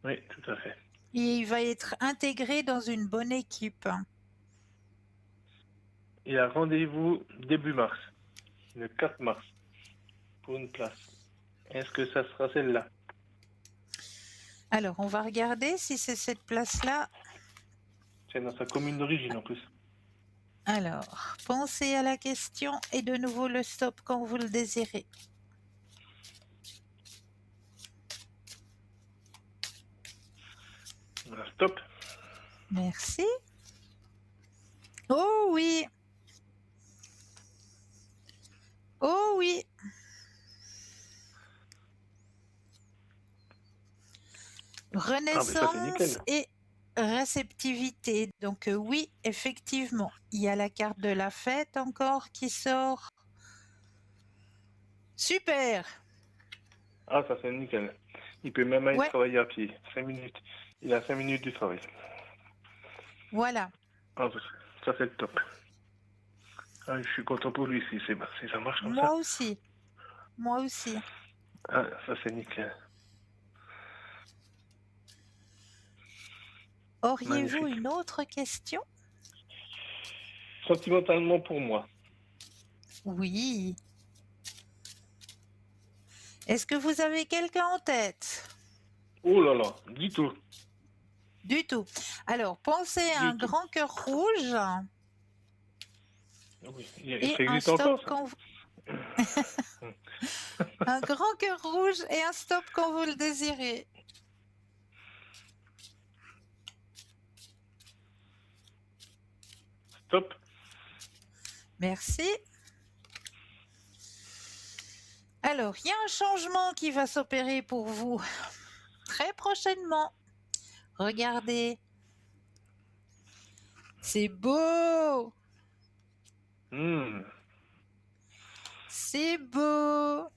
Oui, tout à fait. et il va être intégré dans une bonne équipe. il a rendez-vous début mars, le 4 mars, pour une place. Est-ce que ça sera celle-là? Alors, on va regarder si c'est cette place-là. C'est dans sa commune d'origine en plus. Alors, pensez à la question et de nouveau le stop quand vous le désirez. Voilà, stop. Merci. Oh oui. Oh oui. Ah, mais ça, c'est Renaissance nickel. et réceptivité. Donc oui, effectivement, il y a la carte de la fête encore qui sort. Super. Ah, ça, c'est nickel. Il peut même aller Ouais, travailler à pied. 5 minutes. Il a 5 minutes du travail. voilà. Ah, ça, c'est le top. Ah, je suis content pour lui si ça marche comme Moi ça. aussi. Moi aussi. Ah, ça, c'est nickel. Auriez-vous Magnifique. une autre question? Sentimentalement pour moi. Oui. Est-ce que vous avez quelqu'un en tête? Oh là là, du tout. Du tout. Alors, pensez à un Du tout. grand cœur rouge Ah oui, et ça un existe stop encore, ça? quand vous... Un grand cœur rouge et un stop quand vous le désirez. Stop. Merci. Alors, il y a un changement qui va s'opérer pour vous très prochainement. Regardez. C'est beau. Hmm. C'est beau.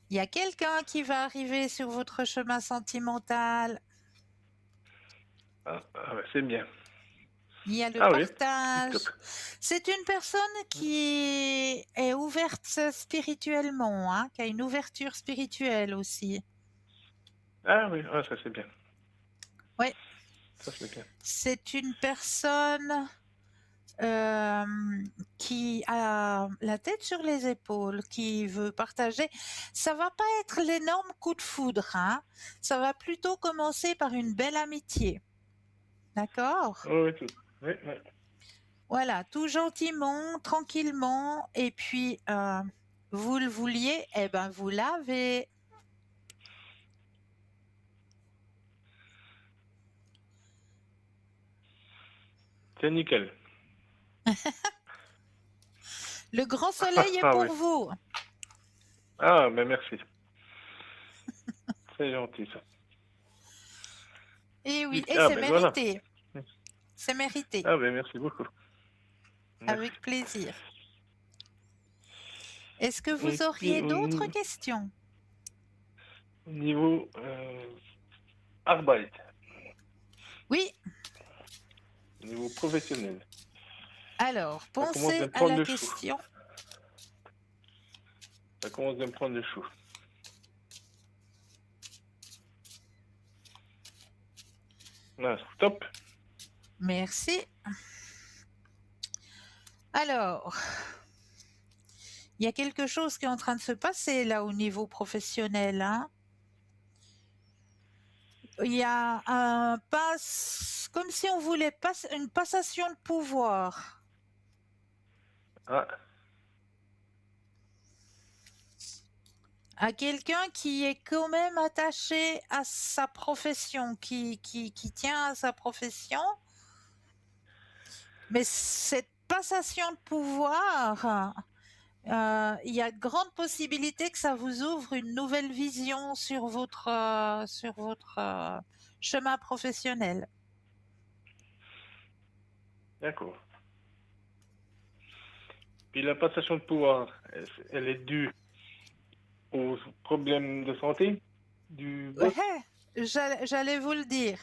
Il y a quelqu'un qui va arriver sur votre chemin sentimental. Ah, ouais, c'est bien. Il y a le Ah oui, partage. top. C'est une personne qui est ouverte spirituellement, hein, qui a une ouverture spirituelle aussi. Ah oui, ah, ça c'est bien. Oui, Ça c'est bien. c'est une personne euh, qui a la tête sur les épaules, qui veut partager. Ça va pas être l'énorme coup de foudre, hein. Ça va plutôt commencer par une belle amitié. D'accord? Oh, oui, tout. Oui, oui. Voilà, tout gentiment, tranquillement, et puis vous le vouliez, eh ben vous l'avez. C'est nickel. Le grand soleil est Ah oui. pour vous. Ah, mais merci. C'est gentil ça. Et oui, et Ah, c'est ben voilà. mérité. C'est mérité, Ah, ben merci beaucoup. Merci. avec plaisir. Est-ce que Et vous puis auriez d'autres questions? au niveau Arbeit, Oui, au niveau professionnel, alors ça commence de pensez me à prendre la le chou. question. Ça commence de me prendre le chou. Ah, stop. Merci. Alors, il y a quelque chose qui est en train de se passer là au niveau professionnel, hein. Il y a un passe, comme si on voulait une passation de pouvoir Ah, à quelqu'un qui est quand même attaché à sa profession, qui tient à sa profession. Mais cette passation de pouvoir, il y a de grandes possibilités que ça vous ouvre une nouvelle vision sur votre chemin professionnel. d'accord. Puis la passation de pouvoir, elle est due aux problèmes de santé du boss. Ouais, j'allais vous le dire.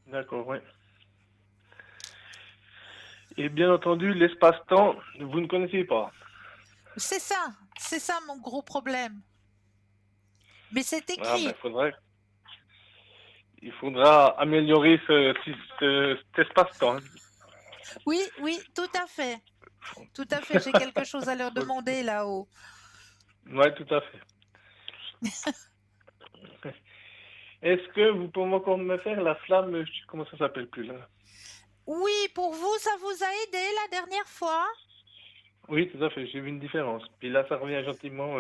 D'accord, ouais. Et bien entendu, l'espace-temps, vous ne connaissez pas. C'est ça mon gros problème. Mais c'est Ah ben, écrit. il faudra améliorer cet espace-temps. Hein. Oui, oui, tout à fait. Tout à fait, j'ai quelque chose à leur demander là-haut. Ouais, tout à fait. Est-ce que vous pouvez encore me faire la flamme, comment ça s'appelle plus là? Oui, pour vous, ça vous a aidé la dernière fois? Oui, tout à fait, j'ai vu une différence. Puis là, ça revient gentiment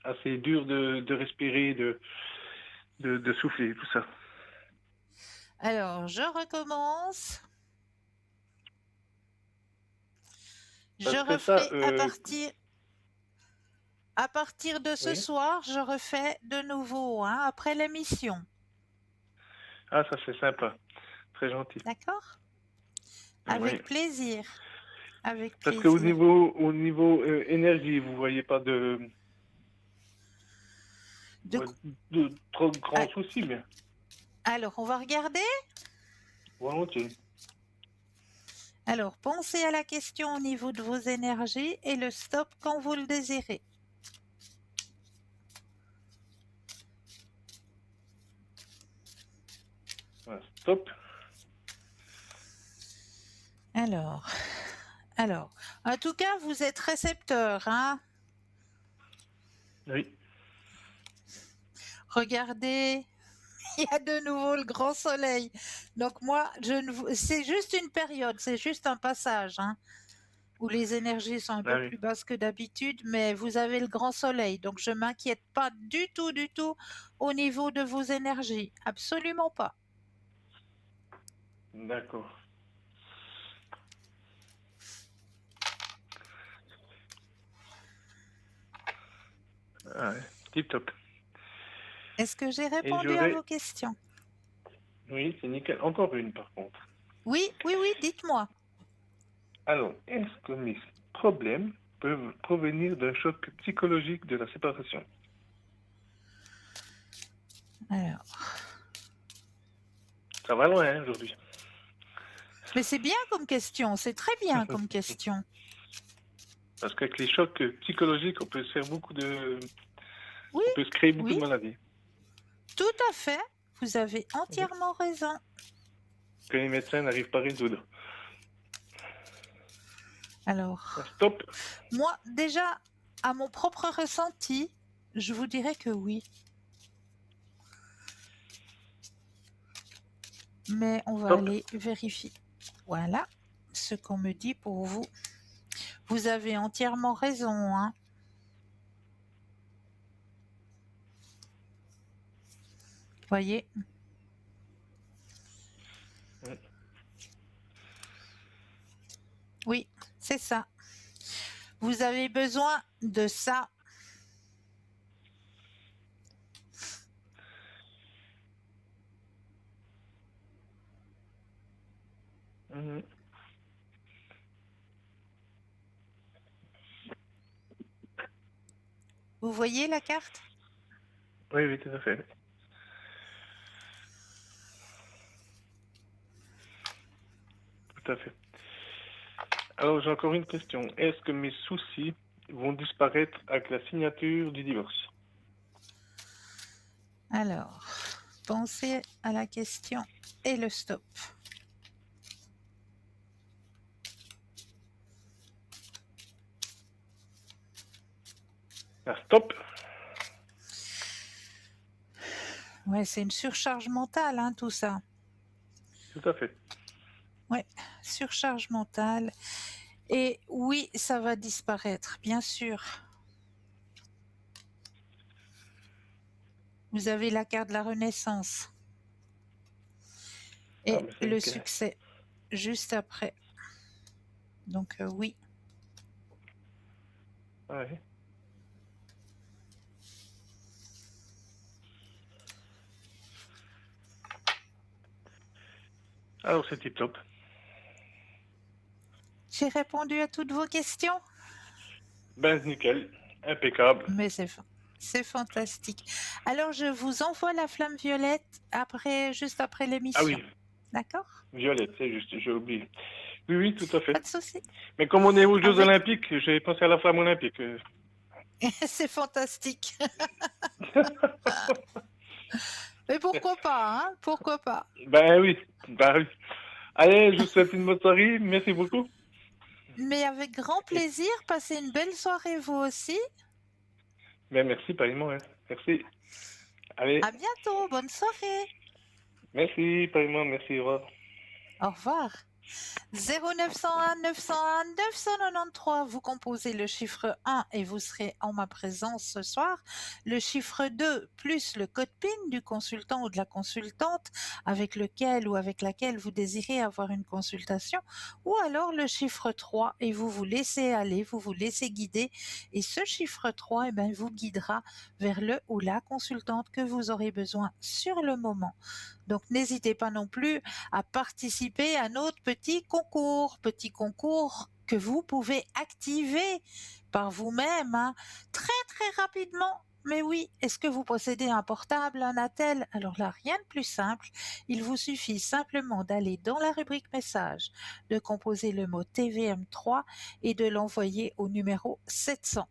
assez dur de respirer, de souffler, tout ça. Alors, je recommence. Je Parce que ça, referai à partir de ce oui. soir, je refais de nouveau, hein, après l'émission. Ah, ça c'est sympa, très gentil. D'accord? Oui. Avec plaisir. Avec Parce qu'au plaisir. niveau énergie, vous voyez pas De... de trop Ah, grands soucis, mais alors, on va regarder. volontiers. Alors, pensez à la question au niveau de vos énergies et le stop quand vous le désirez. Voilà, stop. Alors, en tout cas, vous êtes récepteur, hein? Oui. Regardez, il y a de nouveau le grand soleil. Donc moi, c'est juste une période, c'est juste un passage, hein, où les énergies sont un Ah peu oui. plus basses que d'habitude, mais vous avez le grand soleil. Donc je m'inquiète pas du tout au niveau de vos énergies. Absolument pas. D'accord. Ah ouais. Tip top. Est-ce que j'ai Et répondu à vos j'aurais, questions? oui, c'est nickel. Encore une par contre. Oui, oui, oui, dites-moi. Alors, est-ce que mes problèmes peuvent provenir d'un choc psychologique de la séparation? Alors, Ça va loin hein, aujourd'hui. mais c'est bien comme question, c'est très bien comme question. Parce qu'avec les chocs psychologiques, on peut se faire Oui, on peut se créer beaucoup oui, de maladies. tout à fait. Vous avez entièrement raison. Que les médecins n'arrivent pas à résoudre. Alors, Stop. moi, déjà, à mon propre ressenti, je vous dirais que oui. Mais on va Stop. aller vérifier. Voilà ce qu'on me dit pour vous. Vous avez entièrement raison, hein. Voyez? Oui, c'est ça. Vous avez besoin de ça. Mhm. Vous voyez la carte? Oui, oui, tout à fait. Tout à fait. Alors, j'ai encore une question. Est-ce que mes soucis vont disparaître avec la signature du divorce? Alors, pensez à la question et le stop. Ah, stop. Ouais, c'est une surcharge mentale, hein, tout ça. Tout à fait. Ouais, surcharge mentale. Et oui, ça va disparaître, bien sûr. Vous avez la carte de la Renaissance. Ah, Et mais c'est le nickel. succès juste après. Donc oui. Ah, oui. Alors, c'est tip top. J'ai répondu à toutes vos questions, Ben, nickel. Impeccable. mais c'est fantastique. Alors je vous envoie la flamme violette après, juste après Ah l'émission. oui, D'accord? violette, c'est juste, j'ai oublié. Oui, oui, tout à Pas fait. de souci. Mais comme on est aux Jeux Avec Olympiques, j'ai pensé à la flamme olympique. c'est fantastique. Et pourquoi pas, hein? Pourquoi pas? Ben oui, ben oui. Allez, je vous souhaite une bonne soirée. Merci beaucoup. Mais avec grand Et, plaisir, passez une belle soirée vous aussi. ben merci, pareillement. Hein. Merci. Allez, À bientôt, bonne soirée. merci, pareillement. Merci, au revoir. Au revoir. 0901 901 993, vous composez le chiffre 1 et vous serez en ma présence ce soir. Le chiffre 2 plus le code PIN du consultant ou de la consultante avec lequel ou avec laquelle vous désirez avoir une consultation, ou alors le chiffre 3 et vous vous laissez aller, vous vous laissez guider, et ce chiffre 3 vous guidera vers le ou la consultante que vous aurez besoin sur le moment. Donc n'hésitez pas non plus à participer à notre petit concours que vous pouvez activer par vous-même, hein, très très rapidement. Mais oui, est-ce que vous possédez un portable, un attel? Alors là, rien de plus simple. Il vous suffit simplement d'aller dans la rubrique message, de composer le mot TVM3 et de l'envoyer au numéro 700.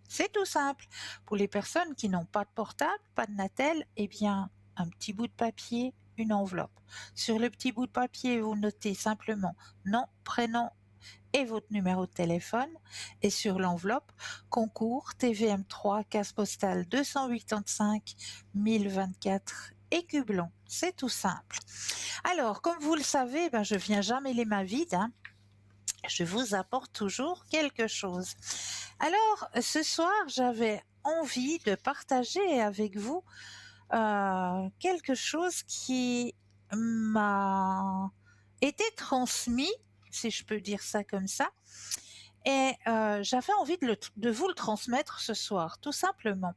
C'est tout simple. Pour les personnes qui n'ont pas de portable, pas de Natel, eh bien, un petit bout de papier, une enveloppe. Sur le petit bout de papier, vous notez simplement nom, prénom et votre numéro de téléphone. Et sur l'enveloppe, concours TVM3, case postale 285 1024 Écublon. C'est tout simple. Alors, comme vous le savez, je viens jamais les mains vides, hein. Je vous apporte toujours quelque chose. Alors, ce soir, j'avais envie de partager avec vous quelque chose qui m'a été transmis, si je peux dire ça comme ça, et j'avais envie de vous le transmettre ce soir, tout simplement.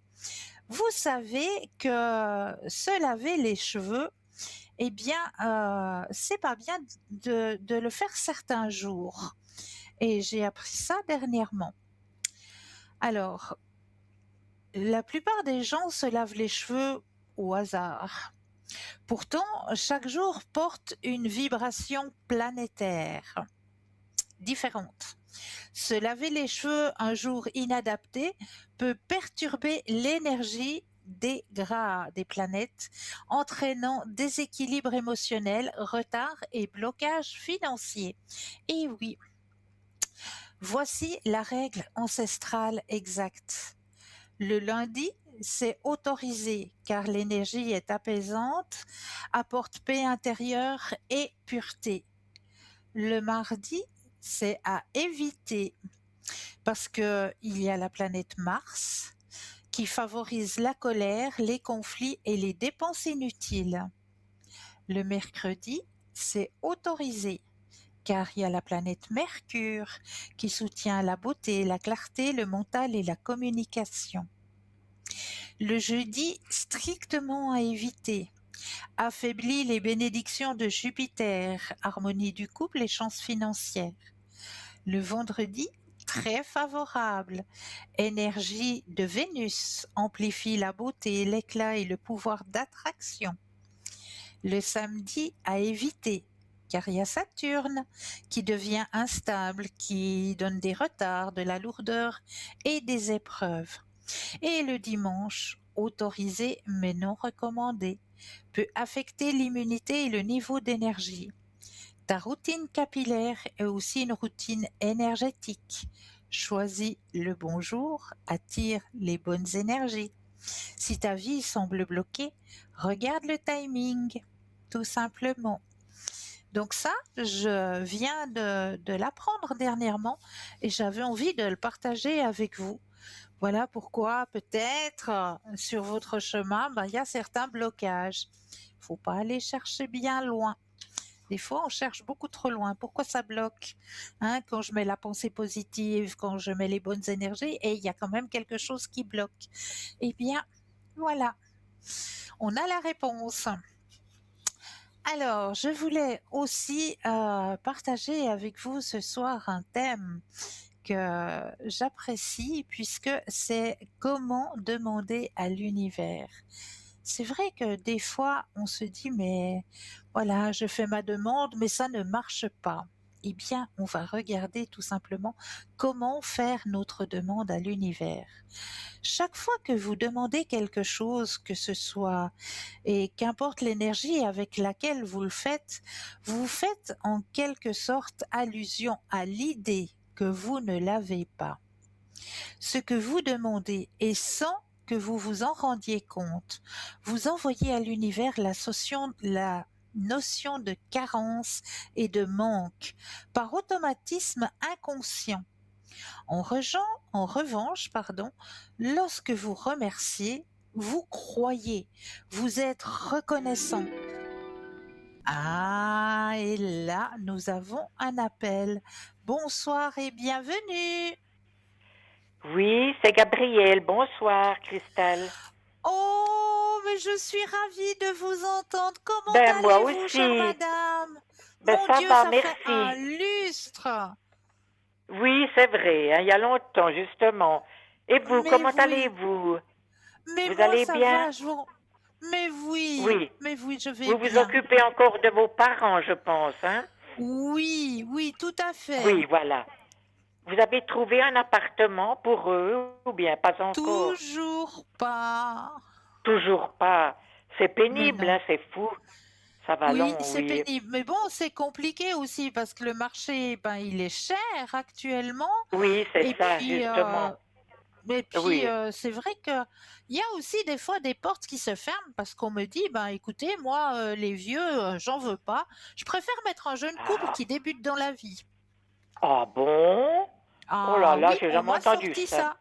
Vous savez que se laver les cheveux, eh bien, c'est pas bien de le faire certains jours. Et j'ai appris ça dernièrement. Alors, la plupart des gens se lavent les cheveux au hasard. Pourtant, chaque jour porte une vibration planétaire différente. Se laver les cheveux un jour inadapté peut perturber l'énergie des planètes, entraînant déséquilibre émotionnel, retard et blocage financier. Et oui, voici la règle ancestrale exacte. Le lundi, c'est autorisé car l'énergie est apaisante, apporte paix intérieure et pureté. Le mardi, c'est à éviter parce que il y a la planète Mars qui favorise la colère, les conflits et les dépenses inutiles. Le mercredi, c'est autorisé car il y a la planète Mercure qui soutient la beauté, la clarté, le mental et la communication. Le jeudi, strictement à éviter, affaiblit les bénédictions de Jupiter, harmonie du couple et chance financière. Le vendredi, très favorable, énergie de Vénus, amplifie la beauté, l'éclat et le pouvoir d'attraction. Le samedi, à éviter, car il y a Saturne qui devient instable, qui donne des retards, de la lourdeur et des épreuves. Et le dimanche, autorisé mais non recommandé, peut affecter l'immunité et le niveau d'énergie. Ta routine capillaire est aussi une routine énergétique. Choisis le bon jour, attire les bonnes énergies. Si ta vie semble bloquée, regarde le timing, tout simplement. Donc ça, je viens de l'apprendre dernièrement et j'avais envie de le partager avec vous. Voilà pourquoi peut-être sur votre chemin, il y a certains blocages. Il ne faut pas aller chercher bien loin. Des fois, on cherche beaucoup trop loin. Pourquoi ça bloque, hein, quand je mets la pensée positive, quand je mets les bonnes énergies, et il y a quand même quelque chose qui bloque. Eh bien, voilà, on a la réponse. Alors, je voulais aussi partager avec vous ce soir un thème que j'apprécie puisque c'est comment demander à l'univers. C'est vrai que des fois, on se dit, mais voilà, je fais ma demande, mais ça ne marche pas. Eh bien, on va regarder tout simplement comment faire notre demande à l'univers. Chaque fois que vous demandez quelque chose, que ce soit, et qu'importe l'énergie avec laquelle vous faites en quelque sorte allusion à l'idée que vous ne l'avez pas. Ce que vous demandez et sans que vous vous en rendiez compte, vous envoyez à l'univers la notion de carence et de manque par automatisme inconscient. En revanche, lorsque vous remerciez, vous croyez, vous êtes reconnaissant. Ah, et là, nous avons un appel. Bonsoir et bienvenue. Oui, c'est Gabriel. Bonsoir, Cristal. Oh, mais je suis ravie de vous entendre. Comment Ben, moi allez-vous, chère aussi. madame? Ben, Mon ça Dieu, va, ça fait un merci. lustre. Oui, c'est vrai, hein, il y a longtemps, justement. Et vous, Mais comment oui, allez-vous? mais Vous moi allez ça bien? va, Oui. mais oui, je vais Vous vous bien. occupez encore de vos parents, je pense, hein? Oui, oui, tout à fait. Oui, voilà. Vous avez trouvé un appartement pour eux ou bien pas encore? Toujours pas. Toujours pas. C'est Mais pénible, non. hein, c'est fou. Ça va Oui, long, c'est oui. pénible. Mais bon, c'est compliqué aussi parce que le marché, ben, il est cher actuellement. Oui, c'est Et ça, puis, justement. Oui. c'est vrai que il y a aussi des fois des portes qui se ferment parce qu'on me dit, ben écoutez, moi, les vieux, j'en veux pas. Je préfère mettre un jeune couple Ah, qui débute dans la vie. ah bon? Oh là Ah là, oui, j'ai on jamais m'a entendu sorti ça. ça.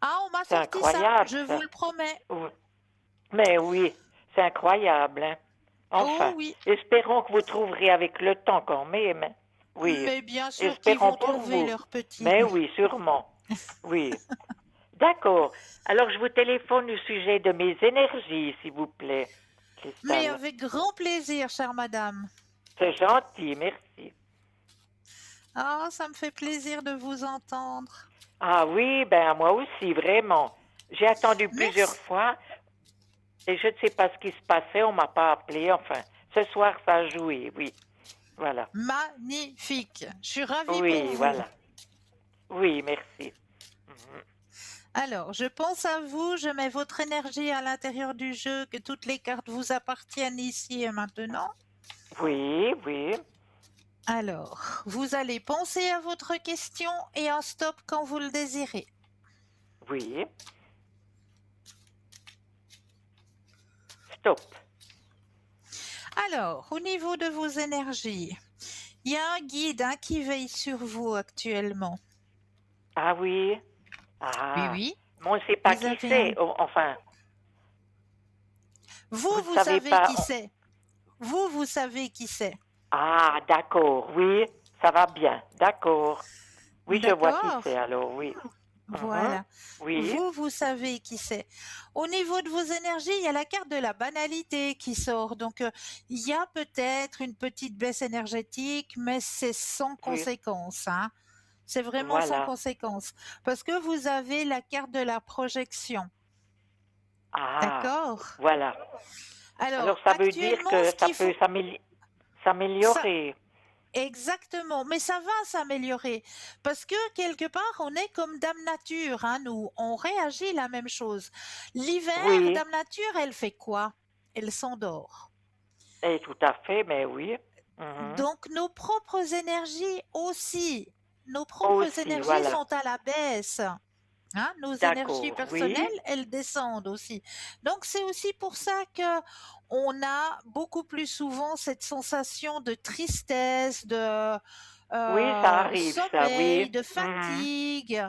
Ah, on m'a C'est sorti ça, incroyable, je vous ça. le promets. Oui. Mais oui, c'est incroyable, hein. Oh Enfin, oui, espérons que vous trouverez avec le temps quand même, hein. Oui, mais bien sûr qu'ils espérons vont pour trouver vous. leur petit. Mais oui, sûrement. Oui. D'accord. Alors, je vous téléphone au sujet de mes énergies, s'il vous plaît, Mais Cristal. avec grand plaisir, chère madame. C'est gentil, merci. Ah, ça me fait plaisir de vous entendre. Ah oui, ben moi aussi, vraiment. J'ai attendu plusieurs Merci. fois et je ne sais pas ce qui se passait, on m'a pas appelé. Enfin, ce soir, ça a joué, oui. Voilà. Magnifique. Je suis ravie pour Oui, vous. voilà. Oui, merci. Mhm. Alors, je pense à vous, je mets votre énergie à l'intérieur du jeu, que toutes les cartes vous appartiennent ici et maintenant. Oui, oui, Alors, vous allez penser à votre question et un stop quand vous le désirez. oui. Stop. Alors, au niveau de vos énergies, il y a un guide hein, qui veille sur vous actuellement. Ah oui. Oui, Ah. oui. Mais on ne sait pas Vous qui avez un... c'est. Oh, enfin, Vous, vous ne vous savez savez pas. qui c'est. Vous savez qui c'est. Ah, d'accord, oui, ça va bien. D'accord. Oui, je vois qui D'accord? c'est alors, oui. Mhm. Voilà. Oui, Vous savez qui c'est. Au niveau de vos énergies, il y a la carte de la banalité qui sort. Donc, il y a peut-être une petite baisse énergétique, mais c'est sans oui, conséquence, hein. C'est vraiment sans voilà. conséquence. Parce que vous avez la carte de la projection. Ah, D'accord? voilà. Alors, Alors, ça veut dire actuellement, que ce ça qu'il peut faut, ça, s'améliorer. exactement, mais ça va s'améliorer parce que quelque part, on est comme Dame Nature, hein, nous, on réagit la même chose. L'hiver, Oui, Dame Nature, elle fait quoi? Elle s'endort. et tout à fait, mais oui. Mhm. Donc nos propres énergies aussi, nos propres Aussi, énergies voilà. sont à la baisse. Hein, nos énergies D'accord, oui, personnelles, elles descendent aussi. Donc c'est aussi pour ça que on a beaucoup plus souvent cette sensation de tristesse, de oui, ça arrive, ça, oui. sommeil, de Mhm. fatigue.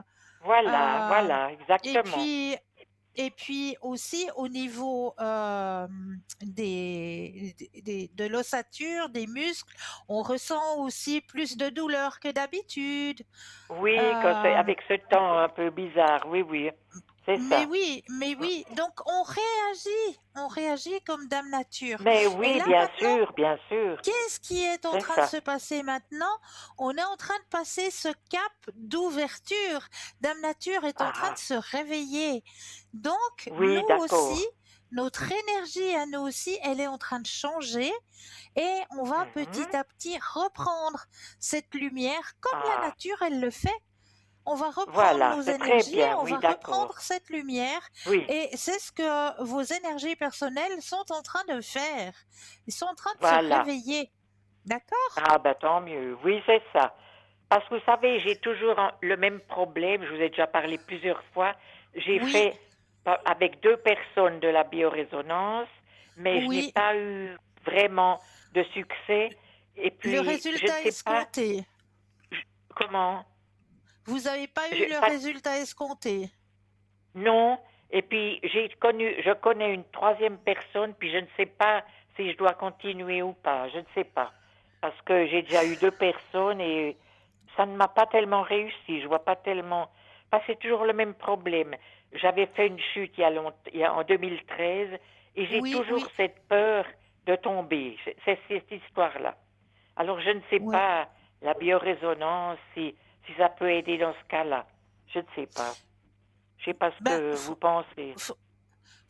Voilà, euh, voilà, et exactement. puis et puis aussi au niveau de l'ossature, des muscles, on ressent aussi plus de douleur que d'habitude. Oui, quand c'est Euh, avec ce temps un peu bizarre, oui, oui, c'est ça. mais Mm. oui, donc on réagit comme Dame Nature. Mais Et oui, là maintenant, bien sûr, qu'est-ce qui est en c'est train de ça. se passer maintenant? On est en train de passer ce cap d'ouverture. Dame Nature est en train de Ah, se réveiller. Donc, oui, nous aussi, d'accord. notre énergie à nous aussi, elle est en train de changer et on va Mhm. petit à petit reprendre cette lumière comme la Ah, nature, elle le fait. On va reprendre voilà, nos c'est très énergies, bien, on oui, va d'accord. reprendre cette lumière Oui, et c'est ce que vos énergies personnelles sont en train de faire. Ils sont en train de se voilà. réveiller. D'accord? Ah, ben tant mieux. Oui, c'est ça. Parce que vous savez, j'ai toujours le même problème. Je vous ai déjà parlé plusieurs fois. J'ai Oui, fait avec 2 personnes de la biorésonance, mais je n'ai oui. pas eu vraiment de succès. Et Le puis, je ne résultat sais pas escompté. je- comment. Vous n'avez pas eu le Pas, résultat escompté. non. Et puis, je connais une 3e personne, puis je ne sais pas si je dois continuer ou pas. Je ne sais pas. Parce que j'ai déjà eu 2 personnes et ça ne m'a pas tellement réussi. Je vois pas tellement. Parce que c'est toujours le même problème. J'avais fait une chute en 2013 et j'ai Oui, toujours oui, cette peur de tomber. C'est cette histoire-là. Alors, je ne sais ouais. pas la biorésonance, si ça peut aider dans ce cas-là. Je ne sais pas. Je sais pas ce Ben, que vous pensez. f-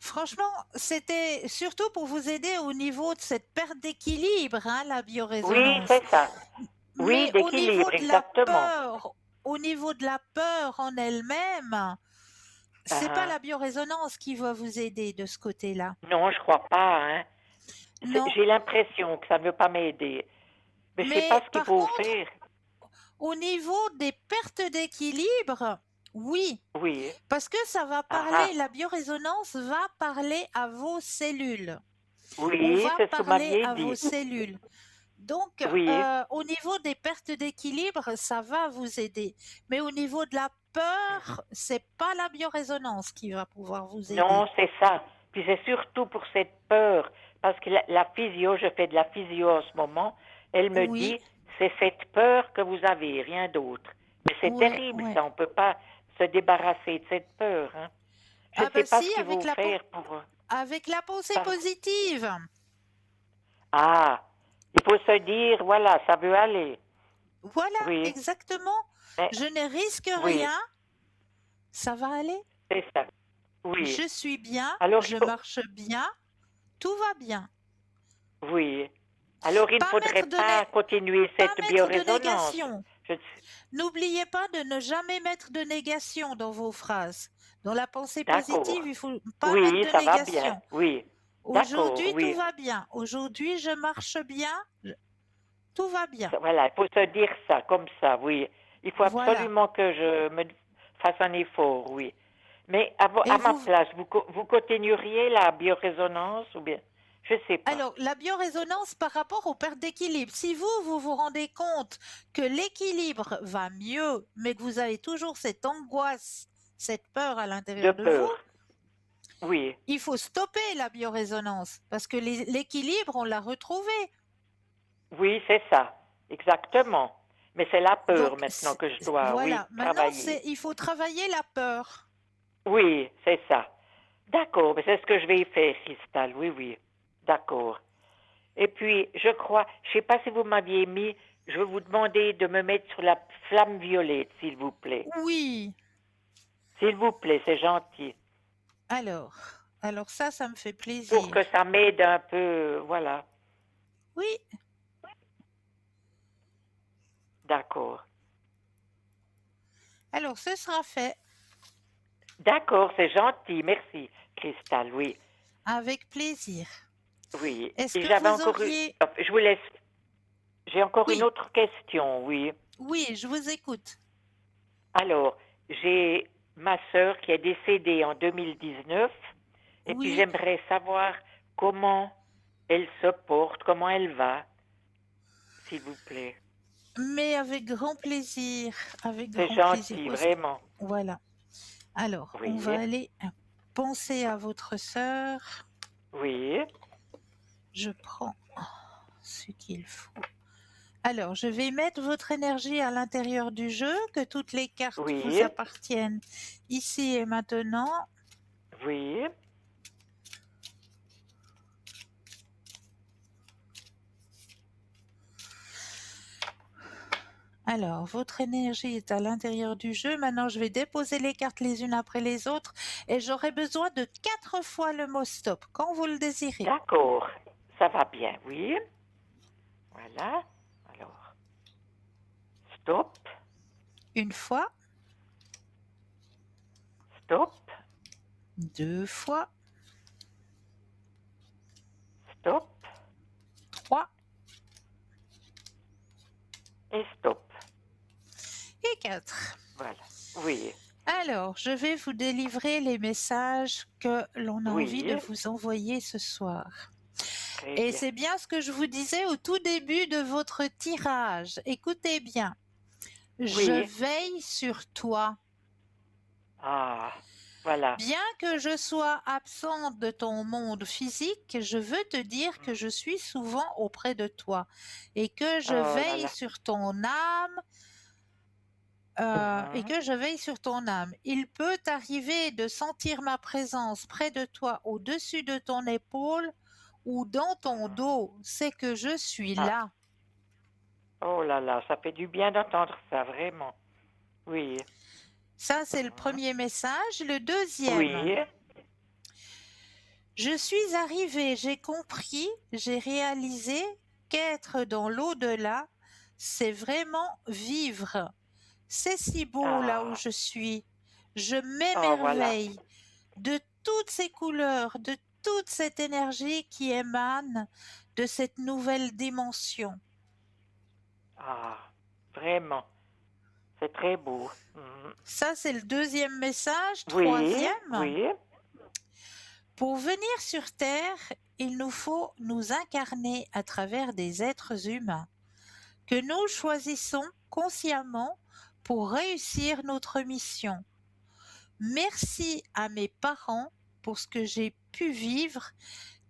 franchement, c'était surtout pour vous aider au niveau de cette perte d'équilibre, hein, la Oui, biorésonance. c'est ça. Oui, Mais au niveau d'équilibre, de la exactement. peur, au niveau de la peur en elle-même, c'est pas Ah, la biorésonance qui va vous aider de ce côté-là. non, je crois pas, hein. Non. J'ai l'impression que ça ne veut pas m'aider. Mais je sais pas Mais ce qu'il par faut contre, faire. au niveau des pertes d'équilibre, oui, Oui. parce que ça va Ah, parler, ah. la biorésonance va parler à vos cellules. On Oui, va c'est ce que vous parler m'aviez à vos dit. cellules. Donc, Oui. au niveau des pertes d'équilibre, ça va vous aider. Mais au niveau de la peur, c'est pas la biorésonance qui va pouvoir vous aider. Non, c'est ça. Puis c'est surtout pour cette peur. Parce que la physio, je fais de la physio en ce moment, elle me Oui, dit, c'est cette peur que vous avez, rien d'autre. Mais c'est ouais, terrible, ouais. ça. On ne peut pas se débarrasser de cette peur, hein. Je ne Ah sais ben pas si, ce qu'il faut faire pour. avec la pensée Pardon. positive. Ah, il faut se dire, voilà, ça veut aller. Voilà, Oui, exactement. mais, Je ne risque oui, rien, ça va aller. c'est ça. Oui. Je suis bien, Alors, je marche bien, tout va bien. oui. Alors, il ne Pas faudrait mettre de, pas continuer pas cette mettre de biorésonance. négation. Je- N'oubliez pas de ne jamais mettre de négation dans vos phrases. Dans la pensée D'accord. positive, il faut pas mettre Oui, de ça va bien. négation. Oui. D'accord, Aujourd'hui, tout oui. va bien. Aujourd'hui, je marche bien. Tout va bien. Voilà, il faut se dire ça, comme ça, oui. Il faut Voilà. absolument que je me fasse un effort, oui. Mais Et à ma vous, place, vous continueriez la biorésonance ou bien? Je ne sais pas. alors, la biorésonance par rapport aux pertes d'équilibre. Si vous vous rendez compte que l'équilibre va mieux, mais que vous avez toujours cette angoisse, cette peur à De l'intérieur de vous, peur. Oui. il faut stopper la biorésonance parce que l'équilibre, on l'a retrouvé. Oui, c'est ça, exactement. Mais c'est la peur Donc, maintenant que je dois, oui, voilà. Maintenant, travailler. il faut travailler la peur. Oui, c'est ça. D'accord, mais c'est ce que je vais y faire, Cristal, oui, oui. D'accord. Et puis, je crois, je ne sais pas si vous m'aviez mis, je vais vous demander de me mettre sur la flamme violette, s'il vous plaît. Oui. S'il vous plaît, c'est gentil. Alors ça me fait Pour plaisir. que ça m'aide un peu, voilà. Oui. D'accord. Alors, ce sera fait D'accord, c'est gentil, merci, Cristal, oui. avec plaisir. Oui. Est-ce Et que j'avais vous encore eu, auriez... je vous laisse, j'ai encore une Oui, autre question, oui. oui, je vous écoute. Alors, j'ai ma sœur qui est décédée en 2019 et puis Oui, j'aimerais savoir comment elle se porte, comment elle va, s'il vous plaît. mais avec grand plaisir, avec C'est grand plaisir. gentil, Où est-ce que... vraiment. Voilà. Alors, on va Oui, aller penser à votre sœur. oui, Je prends ce qu'il faut. Alors, je vais mettre votre énergie à l'intérieur du jeu, que toutes les cartes vous oui, appartiennent ici et maintenant. oui, Alors, votre énergie est à l'intérieur du jeu. Maintenant, je vais déposer les cartes les unes après les autres et j'aurai besoin de 4 fois le mot stop quand vous le désirez. D'accord, ça va bien, oui. Voilà. Alors, stop, Une fois, stop, 2 fois, stop 3 et stop. et 4. Voilà. Oui, Alors, je vais vous délivrer les messages que l'on a envie de oui, vous envoyer ce soir. très Et bien. c'est bien ce que je vous disais au tout début de votre tirage. Écoutez bien. Je Oui. veille sur toi. Ah, voilà. Bien que je sois absente de ton monde physique, je veux te dire que je suis souvent auprès de toi et que je Oh là veille là. sur ton âme. Et Mhm. que je veille sur ton âme. Il peut t'arriver de sentir ma présence près de toi, au-dessus de ton épaule ou dans ton dos. C'est que je suis Ah, là. oh là là, ça fait du bien d'entendre ça, vraiment. Oui. Ça, c'est le Mhm. premier message. Le deuxième, Oui. je suis arrivée, j'ai compris, j'ai réalisé qu'être dans l'au-delà, c'est vraiment vivre. C'est si beau là où Ah, je suis. Je oh voilà. m'émerveille de toutes ces couleurs, de toute cette énergie qui émane de cette nouvelle dimension. Ah, vraiment. C'est très beau. Mhm. Ça, c'est le deuxième message. Oui, Troisième, oui. pour venir sur Terre, il nous faut nous incarner à travers des êtres humains que nous choisissons consciemment pour réussir notre mission. Merci à mes parents pour ce que j'ai pu vivre,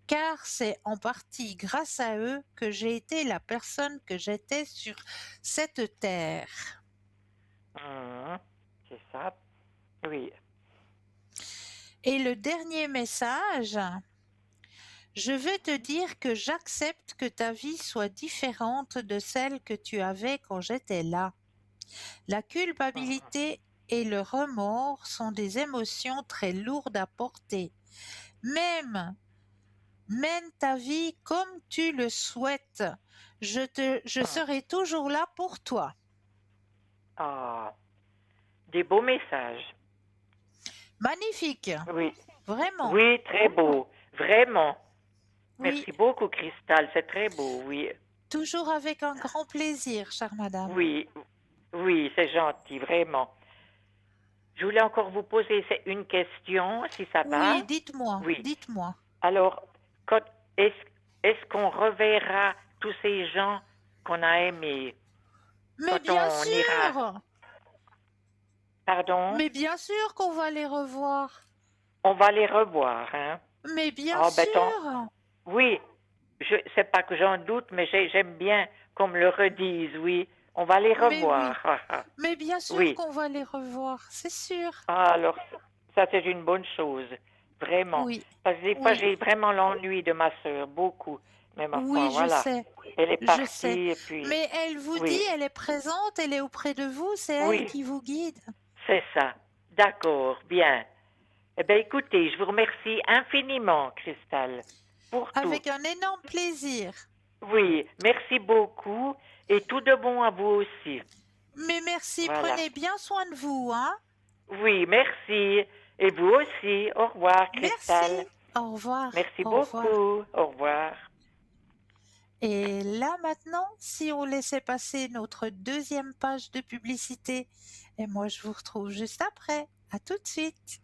car c'est en partie grâce à eux que j'ai été la personne que j'étais sur cette terre. Mhm. C'est ça. Oui. Et le dernier message, je veux te dire que j'accepte que ta vie soit différente de celle que tu avais quand j'étais là. La Mhm. culpabilité et le remords sont des émotions très lourdes à porter. Même Mène ta vie comme tu le souhaites. Je Mhm. serai toujours là pour toi. Ah, des beaux messages. Magnifique, Oui. vraiment. Oui, très beau. Vraiment. Oui, Merci beaucoup, Cristal. C'est très beau. Oui. toujours avec un grand plaisir, chère madame. Oui. Oui, c'est gentil, vraiment. Je voulais encore vous poser une question, si ça Oui, va. dites-moi, Oui. dites-moi. Alors, quand est-ce est-ce qu'on reverra tous ces gens qu'on a aimés Mais quand bien on ira? sûr, Pardon? mais bien sûr qu'on va les revoir. On va les revoir, hein? Mais bien Ah, ben sûr. oui, c'est pas que j'en doute, mais j'aime bien qu'on me le redise, oui. On va les Mais revoir. oui, mais bien sûr Oui. qu'on va les revoir, c'est sûr. Ah, alors, ça, c'est une bonne chose. Vraiment. Oui, Parce que des fois, oui, j'ai vraiment l'ennui de ma sœur, beaucoup. Mais ma foi, oui, je voilà. sais. Elle est Je sais. partie, et puis, Mais elle vous dit, oui, elle est présente, elle est auprès de vous, c'est elle oui, qui vous guide. c'est ça. D'accord, bien. Eh bien, écoutez, je vous remercie infiniment, Cristal, pour tout. Avec un énorme plaisir. Oui, merci beaucoup et tout de bon à vous aussi. Mais merci, Voilà. prenez bien soin de vous, hein. Oui, merci. Et vous aussi. Au revoir, Cristal. Merci. Au revoir. Merci Au revoir. beaucoup. Au revoir. Et là maintenant, si on laissait passer notre deuxième page de publicité, et moi je vous retrouve juste après. À tout de suite.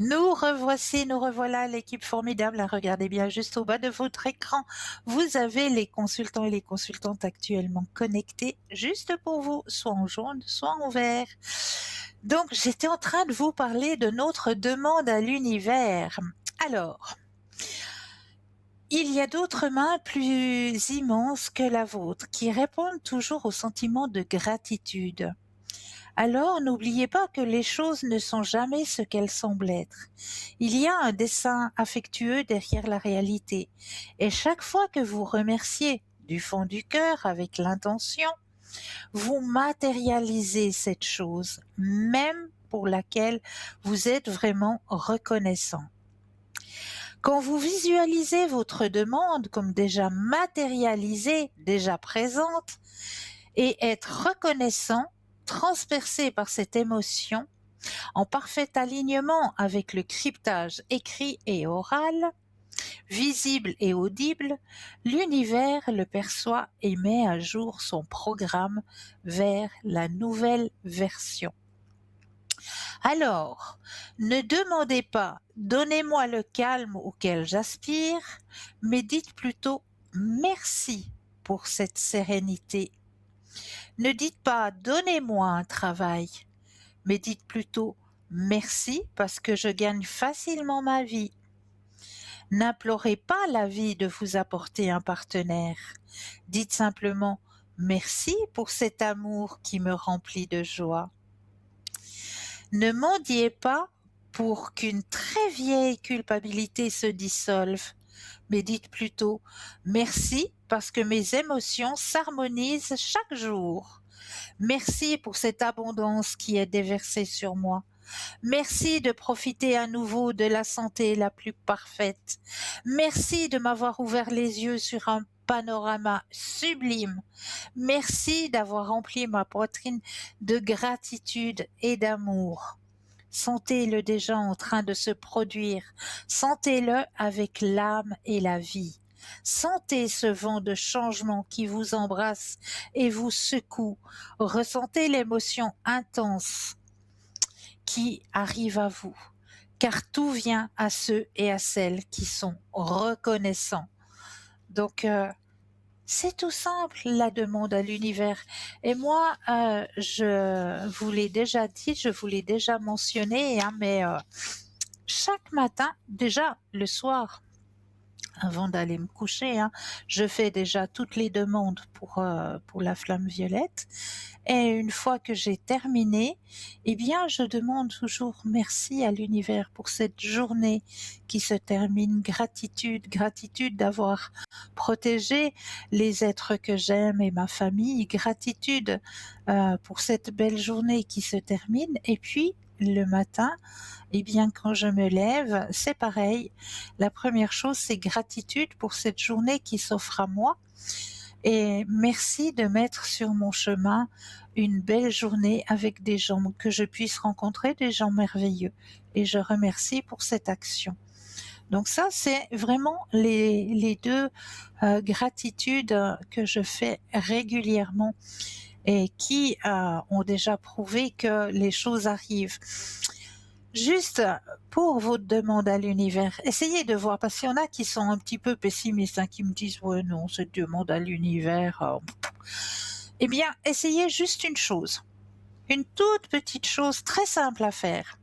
Nous revoici, nous revoilà, l'équipe formidable. Regardez bien juste au bas de votre écran. Vous avez les consultants et les consultantes actuellement connectés juste pour vous, soit en jaune, soit en vert. Donc, j'étais en train de vous parler de notre demande à l'univers. Alors, Il y a d'autres mains plus immenses que la vôtre qui répondent toujours au sentiment de gratitude. Alors n'oubliez pas que les choses ne sont jamais ce qu'elles semblent être. Il y a un dessein affectueux derrière la réalité. Et chaque fois que vous remerciez du fond du cœur avec l'intention, vous matérialisez cette chose, même pour laquelle vous êtes vraiment reconnaissant. Quand vous visualisez votre demande comme déjà matérialisée, déjà présente, et être reconnaissant, transpercé par cette émotion, en parfait alignement avec le cryptage écrit et oral, visible et audible, l'univers le perçoit et met à jour son programme vers la nouvelle version. Alors, ne demandez pas « donnez-moi le calme auquel j'aspire », mais dites plutôt « merci pour cette sérénité ». Ne dites pas « donnez-moi un travail », mais dites plutôt « merci parce que je gagne facilement ma vie ». N'implorez pas la vie de vous apporter un partenaire. Dites simplement « merci pour cet amour qui me remplit de joie ». Ne mendiez pas pour qu'une très vieille culpabilité se dissolve, mais dites plutôt « merci parce que mes émotions s'harmonisent chaque jour ». Merci pour cette abondance qui est déversée sur moi. Merci de profiter à nouveau de la santé la plus parfaite. Merci de m'avoir ouvert les yeux sur un panorama sublime. Merci d'avoir rempli ma poitrine de gratitude et d'amour. Sentez-le déjà en train de se produire. Sentez-le avec l'âme et la vie. Sentez ce vent de changement qui vous embrasse et vous secoue. Ressentez l'émotion intense qui arrive à vous, car tout vient à ceux et à celles qui sont reconnaissants. Donc, c'est tout simple, la demande à l'univers. Et moi, je vous l'ai déjà dit, je vous l'ai déjà mentionné, hein, mais chaque matin, déjà le soir, avant d'aller me coucher, hein, je fais déjà toutes les demandes pour la flamme violette. Et une fois que j'ai terminé, eh bien, je demande toujours merci à l'univers pour cette journée qui se termine. Gratitude, gratitude d'avoir protégé les êtres que j'aime et ma famille. Gratitude pour cette belle journée qui se termine. Et puis, le matin, eh bien, quand je me lève, c'est pareil. La première chose, c'est gratitude pour cette journée qui s'offre à moi. Et merci de mettre sur mon chemin une belle journée avec des gens que je puisse rencontrer, des gens merveilleux. Et je remercie pour cette action. Donc ça, c'est vraiment les deux gratitudes que je fais régulièrement et qui ont déjà prouvé que les choses arrivent. Juste pour votre demande à l'univers, essayez de voir, parce qu'il y en a qui sont un petit peu pessimistes, hein, qui me disent « ouais non, cette demande à l'univers… Eh bien, essayez juste une chose, une toute petite chose très simple à faire.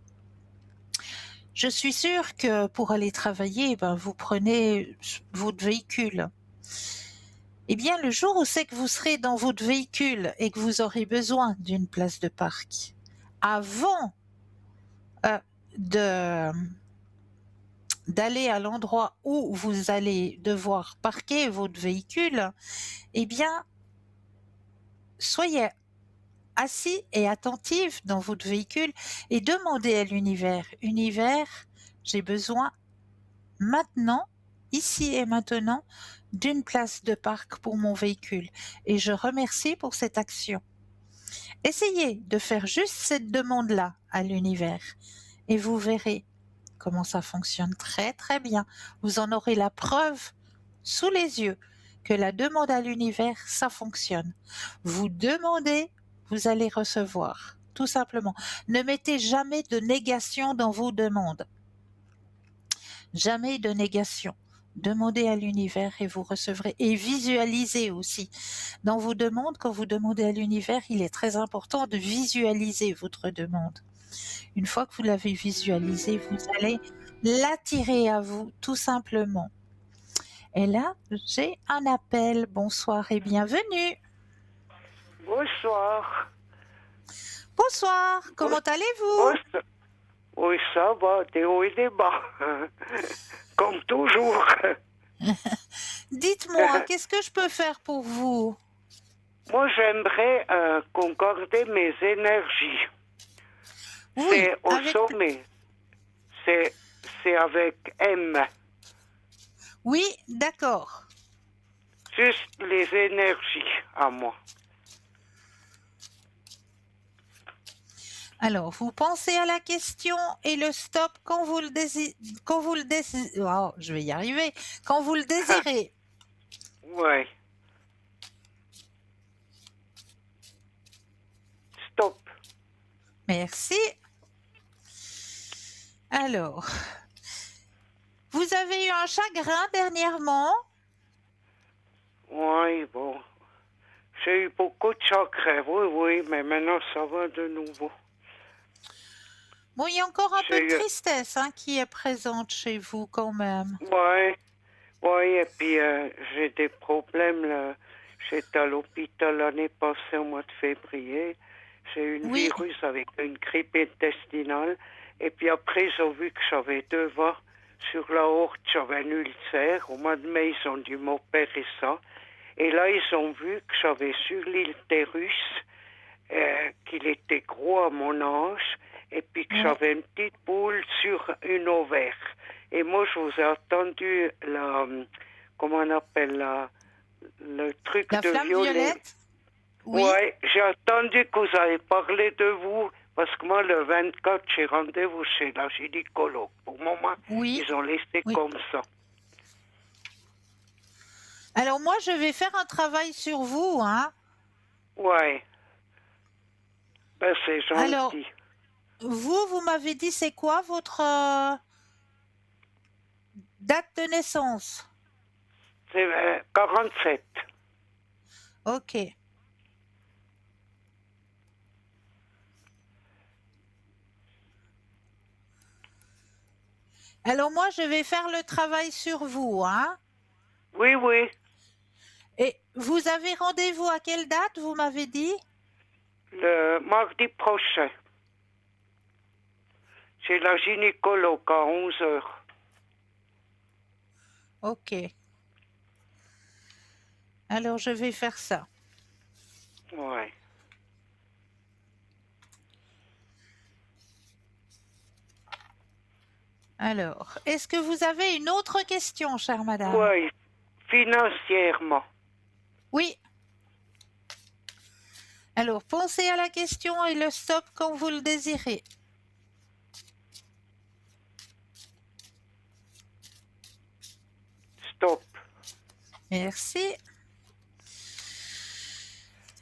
Je suis sûre que pour aller travailler, vous prenez votre véhicule. Eh bien, le jour où c'est que vous serez dans votre véhicule et que vous aurez besoin d'une place de parc, avant d'aller à l'endroit où vous allez devoir parquer votre véhicule, eh bien, soyez assis et attentif dans votre véhicule et demandez à l'univers, « Univers, j'ai besoin maintenant, ici et maintenant, d'une place de parc pour mon véhicule et je remercie pour cette action. » Essayez de faire juste cette demande-là à l'univers et vous verrez comment ça fonctionne très très bien. Vous en aurez la preuve sous les yeux que la demande à l'univers, ça fonctionne. Vous demandez, vous allez recevoir, tout simplement. Ne mettez jamais de négation dans vos demandes. Jamais de négation. Demandez à l'univers et vous recevrez. Et visualisez aussi. Dans vos demandes, quand vous demandez à l'univers, il est très important de visualiser votre demande. Une fois que vous l'avez visualisé, vous allez l'attirer à vous tout simplement. Et là, j'ai un appel. Bonsoir et bienvenue. Bonsoir. Bonsoir, comment allez-vous? Bonsoir. Oui, ça va, des hauts et des bas. Comme toujours. Dites-moi, qu'est-ce que je peux faire pour vous? Moi, j'aimerais concorder mes énergies. Oui, C'est au avec... sommet. C'est avec M. Oui, d'accord. Juste les énergies à moi. Alors, vous pensez à la question et le stop quand vous le désirez. Oh, je vais y arriver. Quand vous le désirez. Ouais. Stop. Merci. Alors, vous avez eu un chagrin dernièrement? Oui, bon. J'ai eu beaucoup de chakras, oui, mais maintenant ça va de nouveau. Bon, il y a encore un peu de J'ai eu- tristesse qui est présente chez vous quand même. Ouais, et puis j'ai des problèmes là. J'étais à l'hôpital l'année passée au mois de février. J'ai eu un Oui, virus avec une grippe intestinale. Et puis après, ils ont vu que j'avais 2 sur la horte, j'avais un ulcère. Au mois de mai, ils ont dû m'opérer ça. Et là, ils ont vu que j'avais sur l'utérus, qu'il était gros à mon âge, et puis que ouais. j'avais une petite boule sur une ovaire. Et moi, je vous ai attendu comment on appelle le truc La de flamme violet. violette? Oui, Ouais, j'ai attendu que vous avez parlé de vous, parce que moi, le 24, j'ai rendez-vous chez la gynécologue. Pour le moment, oui, ils ont laissé oui. comme ça. Alors moi, je vais faire un travail sur vous, Ouais, ben c'est Alors, gentil. vous m'avez dit c'est quoi votre date de naissance? C'est 47. Ok. Alors moi, je vais faire le travail sur vous, Oui. Et vous avez rendez-vous à quelle date, vous m'avez dit? Le mardi prochain, chez la gynécologue à 11h. Ok. Alors, je vais faire ça. Ouais. Alors, est-ce que vous avez une autre question, chère madame? Oui, financièrement. Oui. Alors, pensez à la question et le stop quand vous le désirez. Stop. Merci.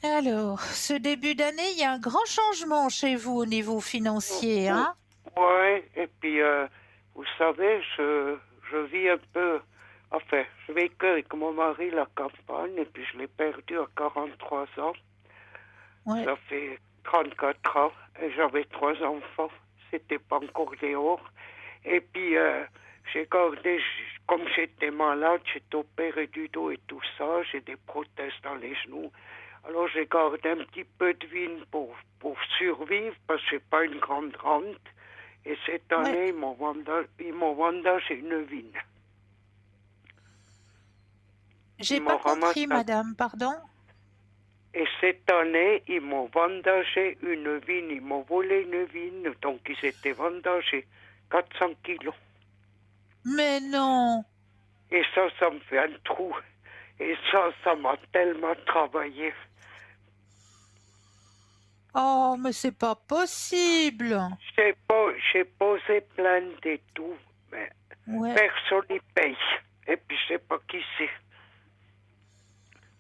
Alors, ce début d'année, il y a un grand changement chez vous au niveau financier, Ouais, et puis, vous savez, je vis un peu. Enfin, je vécu avec mon mari la campagne, et puis je l'ai perdu à 43 ans. Ouais. Ça fait 34 ans, et j'avais 3 enfants. C'était pas encore dehors. Et puis, j'ai gardé, comme j'étais malade, j'étais opéré du dos et tout ça, j'ai des prothèses dans les genoux. Alors, j'ai gardé un petit peu de vigne pour survivre, parce que j'ai pas une grande rente. Et cette Ouais. année, ils m'ont vendangé une vigne. J'ai Ils pas m'ont compris, ramassé. madame, pardon. Et cette année, ils m'ont vendangé une vigne. Ils m'ont volé une vigne, donc ils étaient vendangés 400 kilos. Mais non. Et ça me fait un trou. Et ça m'a tellement travaillé. Oh, mais c'est pas possible. J'ai posé plainte et tout, mais Ouais. personne n'y paye. Et puis je sais pas qui c'est.